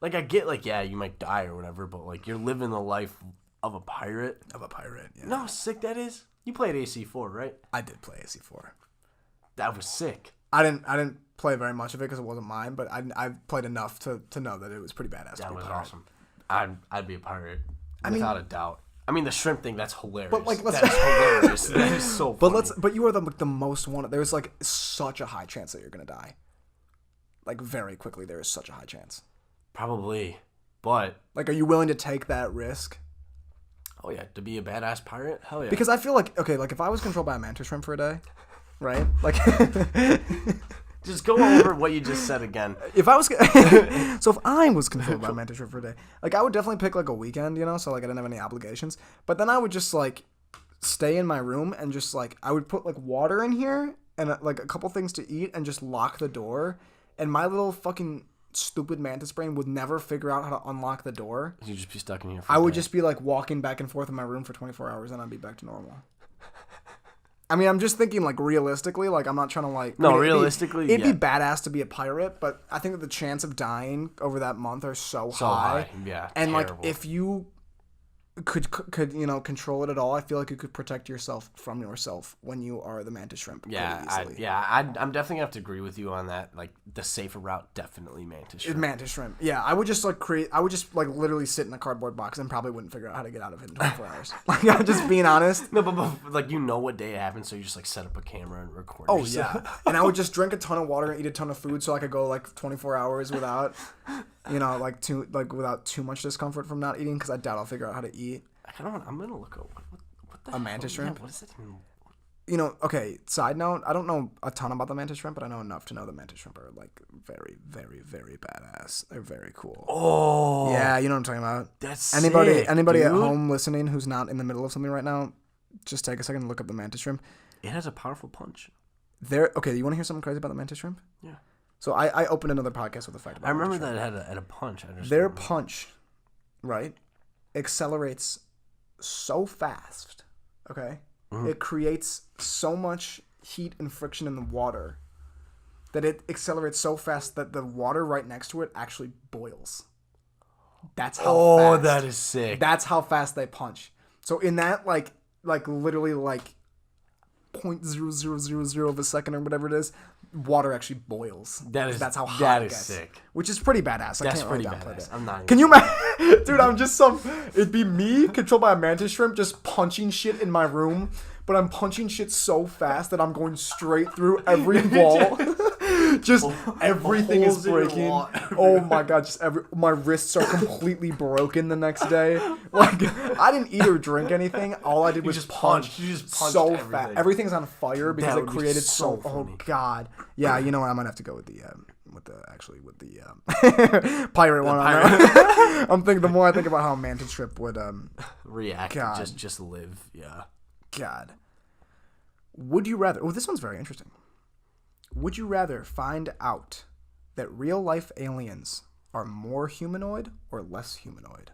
Like I get like you might die or whatever, but like you're living the life of a pirate. Of a pirate. Yeah. You know how sick that is? You played AC4, right? I did play AC4. That was sick. I didn't play very much of it because it wasn't mine, but I played enough to know that it was pretty badass. That was awesome. I'd be a pirate without a doubt. I mean, the shrimp thing, that's hilarious. But like, that's hilarious. That is so funny. But you are the most wanted. There's like such a high chance that you're gonna die. Like very quickly, there is such a high chance. Probably, but like, are you willing to take that risk? Oh yeah, to be a badass pirate, hell yeah. Because I feel like like if I was controlled by a mantis shrimp for a day, right? Like, just go over what you just said again. If I was controlled by a mantis shrimp for a day, like I would definitely pick like a weekend, so like I didn't have any obligations. But then I would just like stay in my room and just like I would put like water in here and like a couple things to eat and just lock the door. And my little fucking stupid mantis brain would never figure out how to unlock the door. You'd just be stuck in here. I would just be like walking back and forth in my room for 24 hours and I'd be back to normal. I mean, I'm just thinking like realistically, like I'm not trying to like... No, realistically, it'd be badass to be a pirate, but I think that the chance of dying over that month are so high. Yeah, and terrible. Like if you could control it at all, I feel like you could protect yourself from yourself when you are the mantis shrimp. I'm definitely gonna have to agree with you on that. Like the safer route, definitely mantis shrimp. Mantis shrimp. Yeah, I would just literally sit in a cardboard box and probably wouldn't figure out how to get out of it in 24 hours. Like I'm just being honest. No, but like what day it happened, so you just like set up a camera and record. Oh yeah, and I would just drink a ton of water and eat a ton of food so I could go like 24 hours without, without too much discomfort from not eating because I doubt I'll figure out how to eat. I'm gonna look up what the a mantis shrimp. Yeah, what does that even? Okay. Side note: I don't know a ton about the mantis shrimp, but I know enough to know the mantis shrimp are like very, very, very badass. They're very cool. Oh, yeah, you know what I'm talking about. That's anybody sick, at dude. home listening who's not in the middle of something right now, just take a second and look up the mantis shrimp. It has a powerful punch. Okay. You want to hear something crazy about the mantis shrimp? Yeah. So I opened another podcast with a fact about. I remember that it had a punch. Their punch, right, accelerates so fast, okay? Mm-hmm. It creates so much heat and friction in the water that it accelerates so fast that the water right next to it actually boils. That's how fast. Oh, that is sick. That's how fast they punch. So in that like literally like 0.0000 of a second or whatever it is, water actually boils. That's how hot it gets. Sick. Which is pretty badass. That's pretty badass. I'm not. Can you imagine, dude? I'm just it'd be me controlled by a mantis shrimp, just punching shit in my room, but I'm punching shit so fast that I'm going straight through every wall. Just everything is breaking. Oh my god! My wrists are completely broken the next day. Like I didn't eat or drink anything. All I did was just punch. You just punched so everything. fast. Everything's on fire because it created so funny. Oh god! Yeah, you know what? I'm gonna have to go with the pirate one. I'm thinking. The more I think about how a mantis shrimp would react, just live. Yeah. God. Would you rather? Oh, this one's very interesting. Would you rather find out that real-life aliens are more humanoid or less humanoid?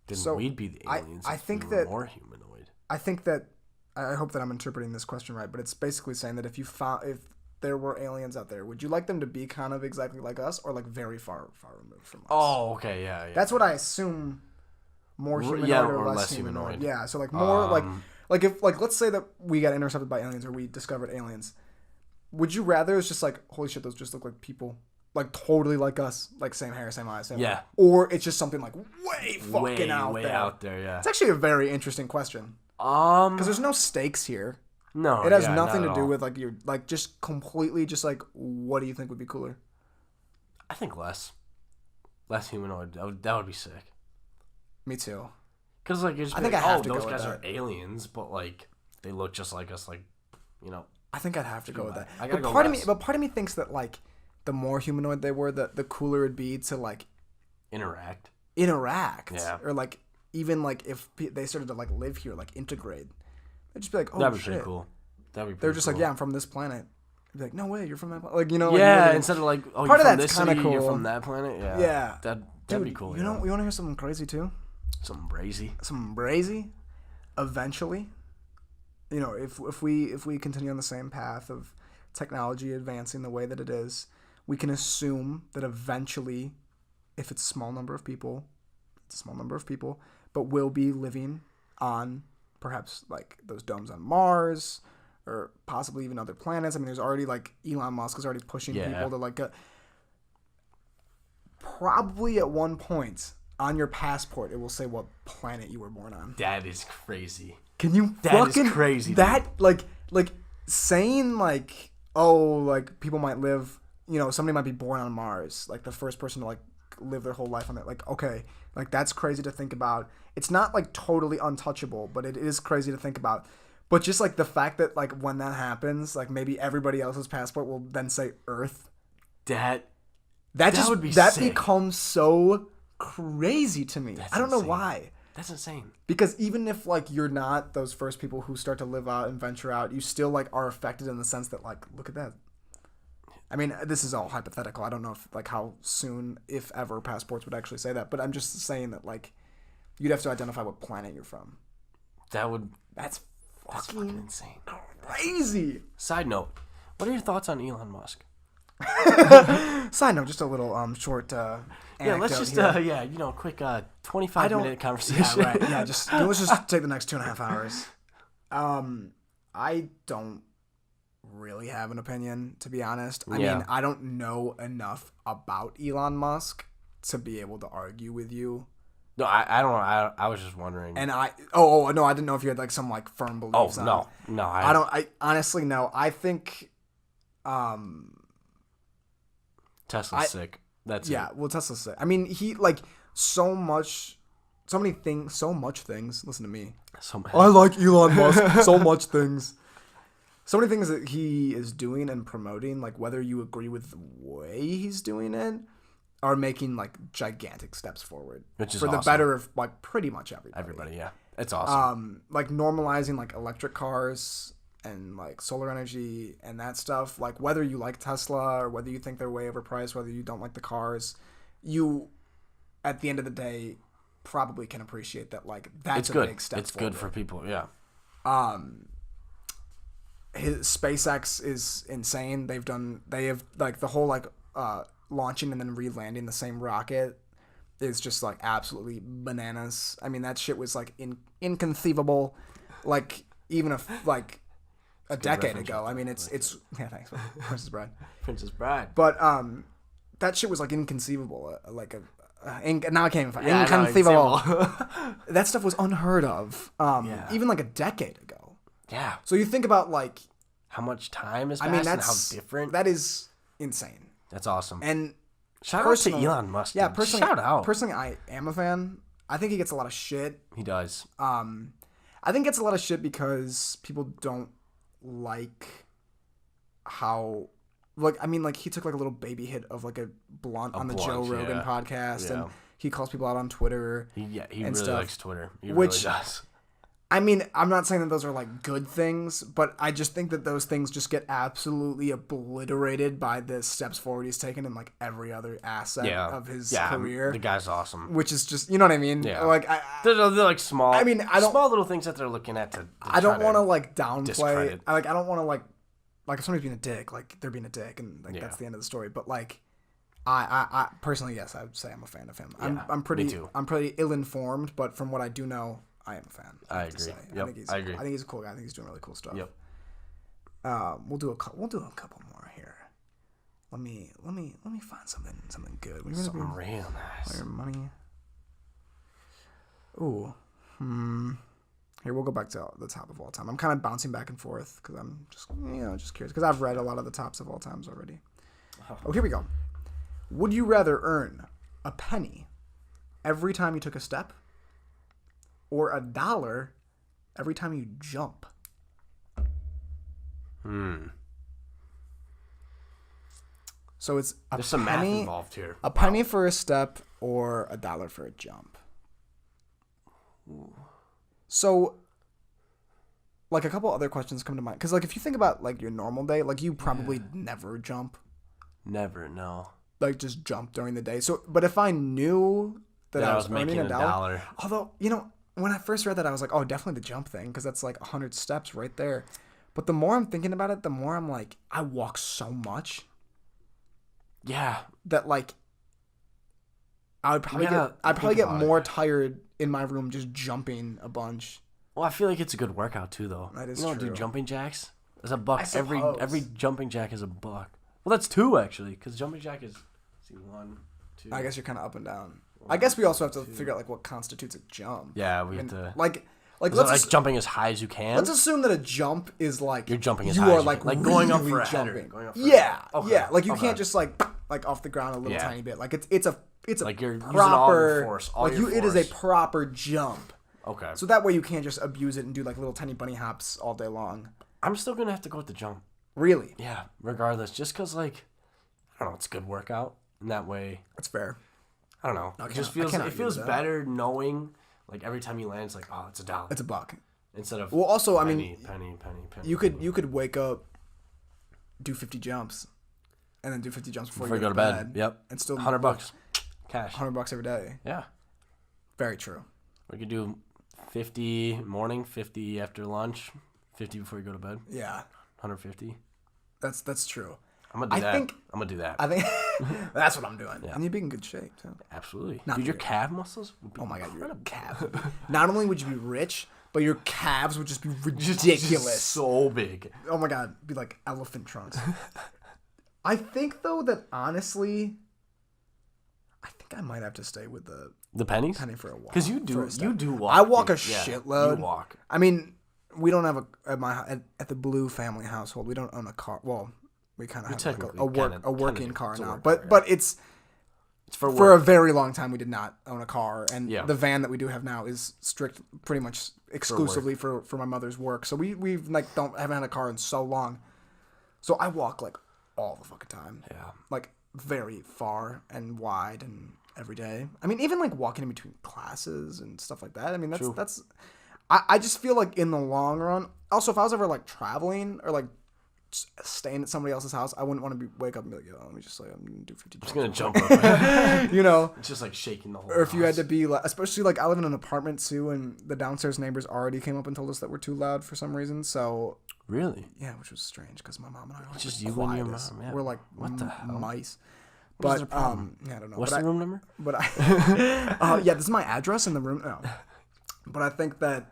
Then we'd be the aliens. I think that more humanoid. I think that I hope that I'm interpreting this question right, but it's basically saying that if there were aliens out there, would you like them to be kind of exactly like us, or like very far removed from us? Oh, okay, yeah. That's what I assume. More humanoid or less humanoid. Yeah, so like more like if like let's say that we got intercepted by aliens or we discovered aliens, would you rather it's just like holy shit those just look like people, like totally like us, like same hair, same eyes, same yeah, or it's just something like way out there. Yeah, it's actually a very interesting question. Because there's no stakes here. No, it has nothing to do with like your like just completely just like what do you think would be cooler? I think less humanoid. That would be sick. Me too. Because like it's I think I have to those go guys with are aliens, but like they look just like us, like I think I'd have to go with that. I gotta go part of me thinks that like the more humanoid they were, the cooler it'd be to like interact. Yeah. Or like even like if they started to like live here, like integrate, they'd just be like, oh that'd be shit. Pretty cool. That'd be. Pretty They're just cool. like, yeah, I'm from this planet. They'd be like, no way, you're from that planet. Like yeah, instead of like, oh, part you're of from that's this city, cool. You're from that planet. Yeah. Yeah. That'd be cool. You know, we want to hear something crazy too. Something brazy. Eventually, if we continue on the same path of technology advancing the way that it is, we can assume that eventually, if it's a small number of people, but we'll be living on perhaps like those domes on Mars or possibly even other planets. I mean, there's already like Elon Musk is already pushing people to like probably at one point on your passport, it will say what planet you were born on. That is crazy. Can you That is crazy. That, dude. like saying, like, oh, like, people might live, somebody might be born on Mars. Like, the first person to, like, live their whole life on it. Like, okay. Like, that's crazy to think about. It's not, like, totally untouchable, but it is crazy to think about. But just, like, the fact that, like, when that happens, like, maybe everybody else's passport will then say Earth. That would be sick. Becomes so crazy to me. I don't know why. That's insane. Because even if like you're not those first people who start to live out and venture out, you still like are affected in the sense that like look at that. I mean, this is all hypothetical. I don't know if like how soon, if ever, passports would actually say that. But I'm just saying that like you'd have to identify what planet you're from. That's fucking insane. Crazy. Side note: what are your thoughts on Elon Musk? Side note, just a little short let's just quick 25-minute conversation. Yeah, right. Yeah, let's just take the next 2.5 hours. I don't really have an opinion, to be honest. I mean, I don't know enough about Elon Musk to be able to argue with you. No, I don't know. I was just wondering. And no, I didn't know if you had like some like firm beliefs. Oh, no. I honestly no. I think Tesla's sick. That's it. Yeah, well, Tesla's sick. I mean, he like so much things. Listen to me. I like Elon Musk. So much things. So many things that he is doing and promoting, like whether you agree with the way he's doing it, are making like gigantic steps forward, which is for the better of like pretty much everybody. Everybody, yeah, it's awesome. Like normalizing like electric cars and like solar energy and that stuff. Like whether you like Tesla or whether you think they're way overpriced, whether you don't like the cars, you at the end of the day probably can appreciate that. Like that's big step. It's good for people, yeah. His SpaceX is insane. They have like the whole like launching and then re-landing the same rocket is just like absolutely bananas. I mean, that shit was like inconceivable, like even if like a decade ago. I mean, it's yeah, thanks, Princess Bride. But that shit was like inconceivable. Now I can't even find inconceivable. That stuff was unheard of. Even like a decade ago. Yeah. So you think about like how much time has passed and how different. That is insane. That's awesome. And shout out to Elon Musk. Yeah, personally, shout out. Personally, I am a fan. I think he gets a lot of shit. He does. I think he gets a lot of shit because people don't like how, like, I mean, like he took like a little baby hit of like a blunt on the Joe Rogan podcast, and he calls people out on Twitter. He really likes Twitter. He really does. I mean, I'm not saying that those are like good things, but I just think that those things just get absolutely obliterated by the steps forward he's taken in like every other asset of his career. The guy's awesome. Which is just, you know what I mean? Yeah. Like they're like small. I mean, small little things that they're looking at to I don't want to like downplay. Discredit. I don't want to like like if somebody's being a dick, like they're being a dick, and like that's the end of the story. But like, I personally, yes, I would say I'm a fan of him. Yeah, I'm pretty me too. I'm pretty ill-informed, but from what I do know, I am a fan. I agree. I agree. I think he's a cool guy. I think he's doing really cool stuff. Yep. We'll do a couple more here. Let me find something good. Something real nice. Your money. Ooh. Here, we'll go back to the top of all time. I'm kind of bouncing back and forth because I'm just curious because I've read a lot of the tops of all times already. Oh, here we go. Would you rather earn a penny every time you took a step, or $1 every time you jump? So it's there's some math involved here. A penny for a step or $1 for a jump. Ooh. So, like, a couple other questions come to mind. Because, like, if you think about, like, your normal day, like, you probably never jump. Never, no. Like, just jump during the day. So, but if I knew that I was earning $1, although, you know, when I first read that, I was like, oh, definitely the jump thing. Because that's, like, 100 steps right there. But the more I'm thinking about it, the more I'm like, I walk so much. Yeah. That, like, I'd probably get more tired in my room just jumping a bunch. Well, I feel like it's a good workout too, though. That is true. Do jumping jacks? There's $1. Every jumping jack is $1. Well, that's 2 actually, because jumping jack is 1, 2. I guess you're kind of up and down. I guess we also have to figure out like what constitutes a jump. Yeah, we have to like jumping as high as you can. Let's assume that a jump is like you're jumping as high as you can. Like going up for a header. Yeah. Like you can't just like off the ground a little tiny bit. Like it's a like you're proper, using all your force. It is a proper jump. Okay. So that way you can't just abuse it and do like little tiny bunny hops all day long. I'm still gonna have to go with the jump. Really? Yeah. Regardless, just because like I don't know, it's a good workout. And that way. That's fair. I don't know. It just feels better knowing like every time you land, it's like, oh, it's $1. It's $1. Instead of also, penny. You could wake up, do 50 jumps, and then do 50 jumps before you go to bed. Yep. And still $100 cash. $100 every day. Yeah. Very true. We could do 50 morning, 50 after lunch, 50 before you go to bed. Yeah. 150. That's true. I'm gonna do that. I think that's what I'm doing. Yeah. And you'd be in good shape too. Absolutely. Dude, your calf muscles would be your calves. Not only would you be rich, but your calves would just be ridiculous. Just so big. Oh my god, be like elephant trunks. I think though that honestly, I think I might have to stay with the penny for a walk. Because you do walk. I walk a shitload. You walk. I mean, we don't have at the Blue family household. We don't own a car. Well, we kind of have like a working car now, but it's for a very long time we did not own a car, and the van that we do have now is pretty much exclusively for my mother's work. So we've like haven't had a car in so long. So I walk like all the fucking time. Yeah, like very far and wide and every day. I mean, even like walking in between classes and stuff like that. I mean, that's. I just feel like in the long run. Also, if I was ever like traveling or like staying at somebody else's house, I wouldn't want to wake up and be like, yo, let me just like I'm gonna do 50 jumps. I'm just gonna jump up. You know, it's just like shaking the whole or if house. you had to be like, especially like I live in an apartment too, and the downstairs neighbors already came up and told us that we're too loud for some reason. So really, yeah, which was strange because my mom and I are just you and your mom. Yeah. We're like what the hell? Mice. But yeah, I don't know. What's the room number? But yeah, this is my address in the room. No. But I think that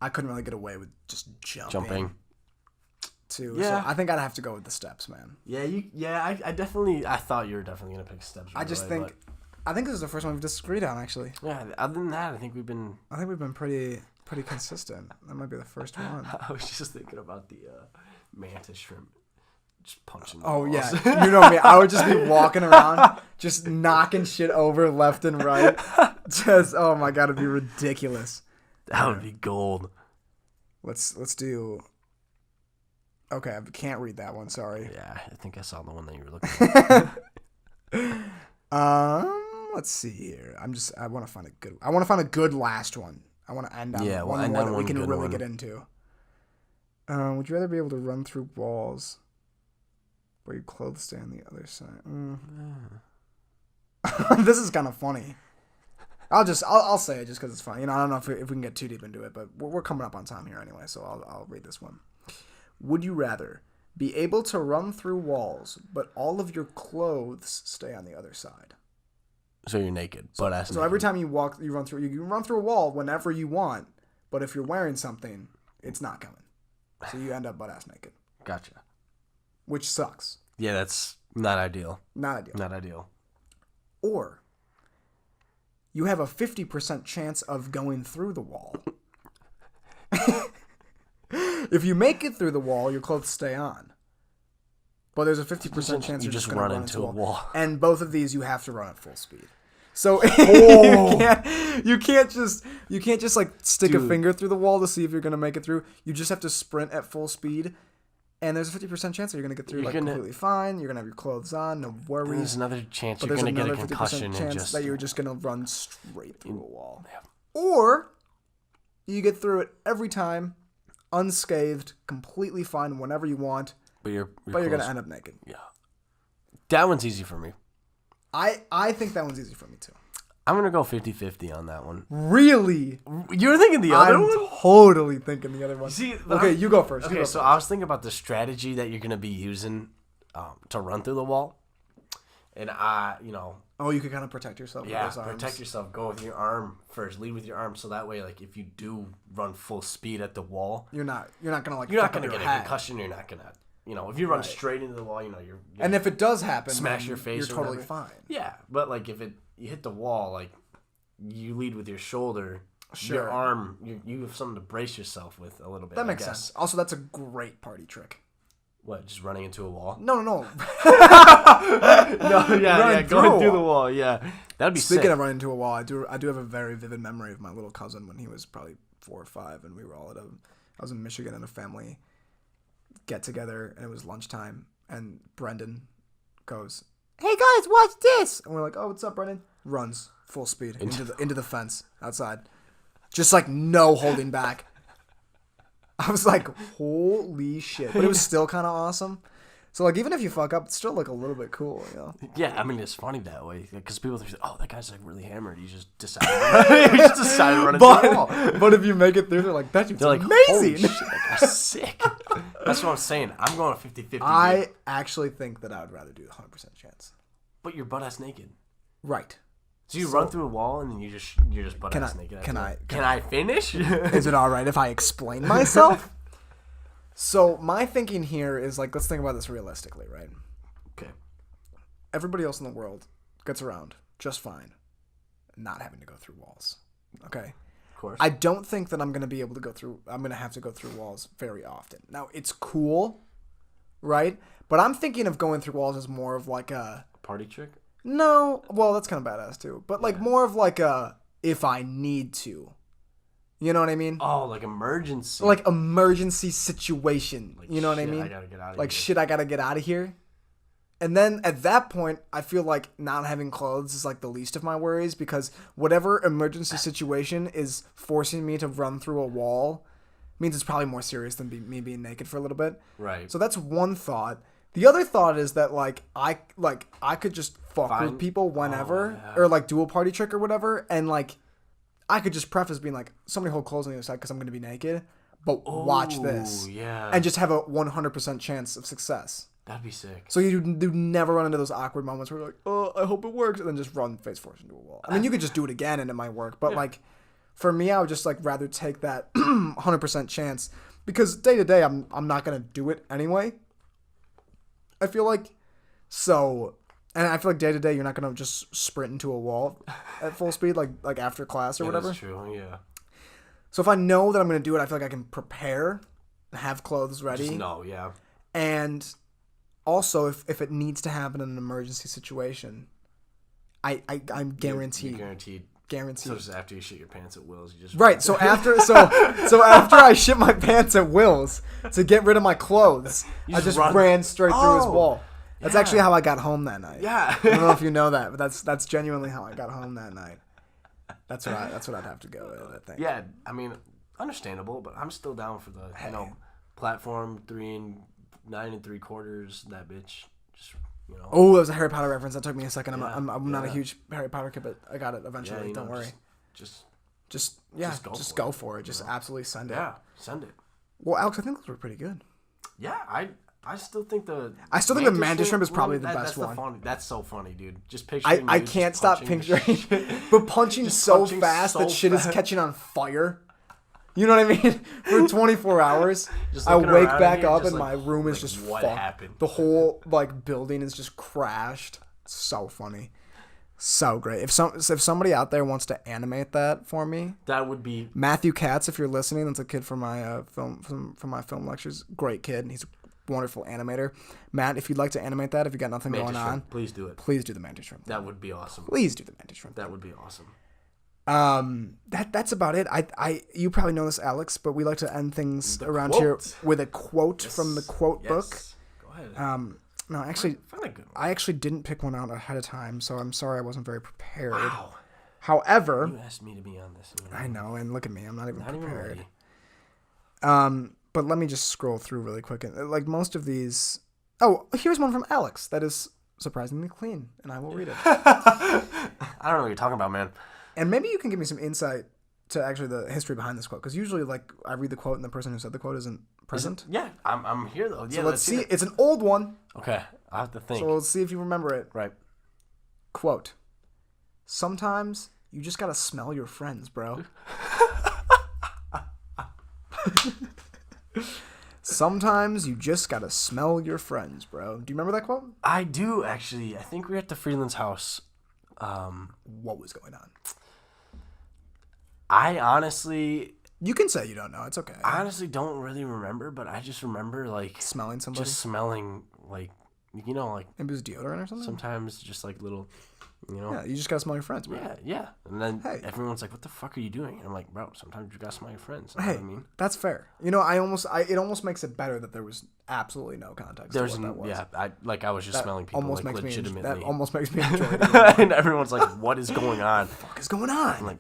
I couldn't really get away with just jumping. Too. Yeah. So I think I'd have to go with the steps, man. Yeah, I thought you were definitely gonna pick steps. Right I think this is the first one we've disagreed on, actually. Yeah. Other than that, I think we've been pretty consistent. That might be the first one. I was just thinking about the mantis shrimp. Just punching the walls. Yeah. You know me. I would just be walking around, just knocking shit over left and right. Just, oh my god, it'd be ridiculous. That would be gold. Let's do... Okay, I can't read that one, sorry. Yeah, I think I saw the one that you were looking at. Let's see here. I want to find a good last one. I want to end on one that we can really get into. Would you rather be able to run through walls where your clothes stay on the other side? This is kind of funny. I'll say it just because it's funny. You know, I don't know if we can get too deep into it, but we're coming up on time here anyway, so I'll read this one. Would you rather Be able to run through walls, but all of your clothes stay on the other side. So you're naked, butt ass. So every time you run through, you can run through a wall whenever you want, but if you're wearing something, it's not coming. So you end up butt ass naked. Gotcha. Which sucks. Yeah, that's not ideal. Not ideal. Or you have a 50% chance of going through the wall. If you make it through the wall, your clothes stay on. But there's a 50% chance you're just going to run into a wall. And both of these you have to run at full speed. So you can't just like stick a finger through the wall to see if you're going to make it through. You just have to sprint at full speed. And there's a 50% chance that you're going to get through completely fine. You're going to have your clothes on, no worries. There's another chance you're going to get a concussion chance and just that you're just going to run straight through a wall. Yeah. Or you get through it every time, unscathed, completely fine whenever you want. But you're going to end up naked. Yeah. That one's easy for me. I think that one's easy for me too. I'm going to go 50-50 on that one. Really? You were thinking the other one? I'm totally thinking the other one. Okay, you go first. Okay, so I was thinking about the strategy that you're going to be using to run through the wall. And oh, you could kind of protect yourself with those arms. Protect yourself. Go with your arm first. Lead with your arm, so that way, like, if you do run full speed at the wall, you're not gonna you're not gonna get a concussion. You're not gonna, if you run straight into the wall, you're and if it does happen, smash your face. You're totally fine. Yeah, but like if you hit the wall, like you lead with your shoulder. Sure. Your arm, you have something to brace yourself with a little bit. That makes sense. Also, that's a great party trick. What, just running into a wall? No. Going through the wall, yeah. That'd be sick. Speaking of running into a wall, I do have a very vivid memory of my little cousin when he was probably 4 or 5, and we were all I was in Michigan at a family get-together, and it was lunchtime, and Brendan goes, "Hey guys, watch this!" And we're like, "Oh, what's up, Brendan?" Runs full speed into the fence outside. Just like no holding back. I was like, holy shit. But it was still kind of awesome. So, like, even if you fuck up, it's still, like, a little bit cool, Yeah, I mean, it's funny that way. Because people think, oh, that guy's, like, really hammered. You just decided to run into the wall. But if you make it through, they're like, that dude's amazing. Holy shit, that guy's sick. That's what I'm saying. I'm going 50-50. I actually think that I would rather do the 100% chance. But you're butt-ass naked. Right. So you run through a wall and then you're just butt ass naked. Can I finish? Is it all right if I explain myself? So my thinking here is like, let's think about this realistically, right? Okay. Everybody else in the world gets around just fine, not having to go through walls. Okay. Of course. I don't think that I'm going to have to go through walls very often. Now it's cool, right? But I'm thinking of going through walls as more of like a party trick. No, well, that's kind of badass too. But like more of like a if I need to. You know what I mean? Oh, like emergency. Like emergency situation. Like, you know what I mean? I gotta get out of like here. Shit, I gotta get out of here. And then at that point, I feel like not having clothes is like the least of my worries because whatever emergency situation is forcing me to run through a wall means it's probably more serious than me being naked for a little bit. Right. So that's one thought. The other thought is that I could just fuck with people whenever or like do a party trick or whatever, and like I could just preface being like, somebody hold clothes on the other side because I'm going to be naked, but watch this, and just have a 100% chance of success. That'd be sick. So you do never run into those awkward moments where you're like, oh, I hope it works, and then just run face first into a wall. I mean, you could just do it again and it might work, but like for me, I would just like rather take that 100% chance because day to day, I'm not going to do it anyway. I feel like and I feel like day to day you're not gonna just sprint into a wall at full speed like after class or whatever. That's true. Yeah. So if I know that I'm gonna do it, I feel like I can prepare, have clothes ready. Just know, yeah. And also, if it needs to happen in an emergency situation, I'm guaranteed. You're guaranteed. Guaranteed. So just after you shit your pants at Will's, you just right. So after I shit my pants at Will's to get rid of my clothes, I just ran straight through his wall. That's actually how I got home that night. Yeah. I don't know if you know that, but that's genuinely how I got home that night. That's what I'd have to go with, I think. Yeah, I mean, understandable, but I'm still down for the platform 3 9 3/4 that bitch. Just Oh, that was a Harry Potter reference. That took me a second. I'm not a huge Harry Potter kid, but I got it eventually. Don't worry. Just go for it. Just absolutely send it. Yeah, send it. Well, Alex, I think those were pretty good. Yeah, I still think the mantis shrimp is probably the best one. That's so funny, dude. Just picturing. I can't stop picturing, but punching so fast that shit is catching on fire. You know what I mean? For 24 hours, I wake back up and my room is just fucked. What happened? The whole building is just crashed. So funny. So great. If somebody out there wants to animate that for me, that would be Matthew Katz. If you're listening, that's a kid from my from my film lectures. Great kid. He's a wonderful animator. Matt, if you'd like to animate that, if you got nothing going on, please do it. Please do the mantis shrimp. That would be awesome. Please do the mantis shrimp. That would be awesome. That's about it. You probably know this, Alex, but we like to end things around here with a quote from the quote book. Go ahead. No, actually, I actually didn't pick one out ahead of time, so I'm sorry I wasn't very prepared. Wow. However, you asked me to be on this. I know, and look at me, I'm not even prepared. Even but let me just scroll through really quick. Like most of these, oh, here's one from Alex that is surprisingly clean, and I will read it. I don't know what you're talking about, man. And maybe you can give me some insight to actually the history behind this quote, because usually, I read the quote and the person who said the quote isn't present. Yeah, I'm here though. Yeah, so let's see. It's an old one. Okay, I have to think. So let's see if you remember it. Right. Quote: sometimes you just gotta smell your friends, bro. Sometimes you just gotta smell your friends, bro. Do you remember that quote? I do, actually. I think we were at the Freeland's house. What was going on? I honestly... You can say you don't know. It's okay. I honestly don't really remember, but I just remember, smelling somebody? Just smelling, maybe it was deodorant or something? Sometimes just, little, Yeah, you just gotta smell your friends, bro. Yeah. And then everyone's like, what the fuck are you doing? And I'm like, bro, sometimes you gotta smell your friends. You know what I mean? That's fair. It almost makes it better that there was absolutely no context to what that was. Yeah, I was just smelling people, legitimately. That almost makes me enjoy it. And everyone's like, what is going on? What the fuck is going on? I'm like,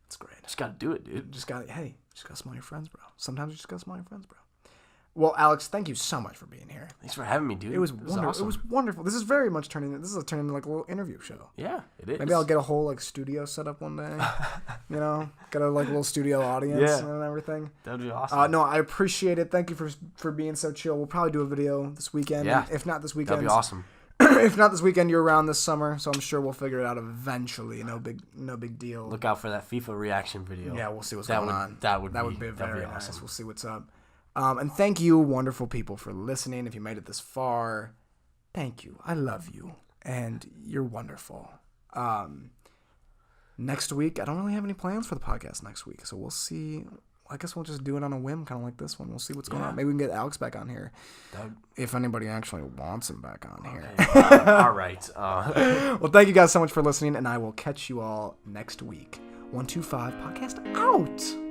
it's great. Just gotta do it, dude. Just gotta smell your friends, bro. Sometimes you just gotta smell your friends, bro. Well, Alex, thank you so much for being here. Thanks for having me, dude. It was wonderful. Awesome. It was wonderful. This is very much turning into a little interview show. Yeah, it is. Maybe I'll get a whole studio set up one day. Get a little studio audience and everything. That'd be awesome. No, I appreciate it. Thank you for being so chill. We'll probably do a video this weekend. Yeah. If not this weekend. That'd be awesome. If not this weekend, you're around this summer, so I'm sure we'll figure it out eventually. No big deal. Look out for that FIFA reaction video. Yeah, we'll see what's going on. That would be very awesome. Nice. We'll see what's up. And thank you, wonderful people, for listening. If you made it this far, thank you. I love you, and you're wonderful. Next week, I don't really have any plans for the podcast next week, so we'll see. I guess we'll just do it on a whim, kind of like this one. We'll see what's going on. Maybe we can get Alex back on here, if anybody actually wants him back on here. All right. Well, thank you guys so much for listening, and I will catch you all next week. 125 Podcast out.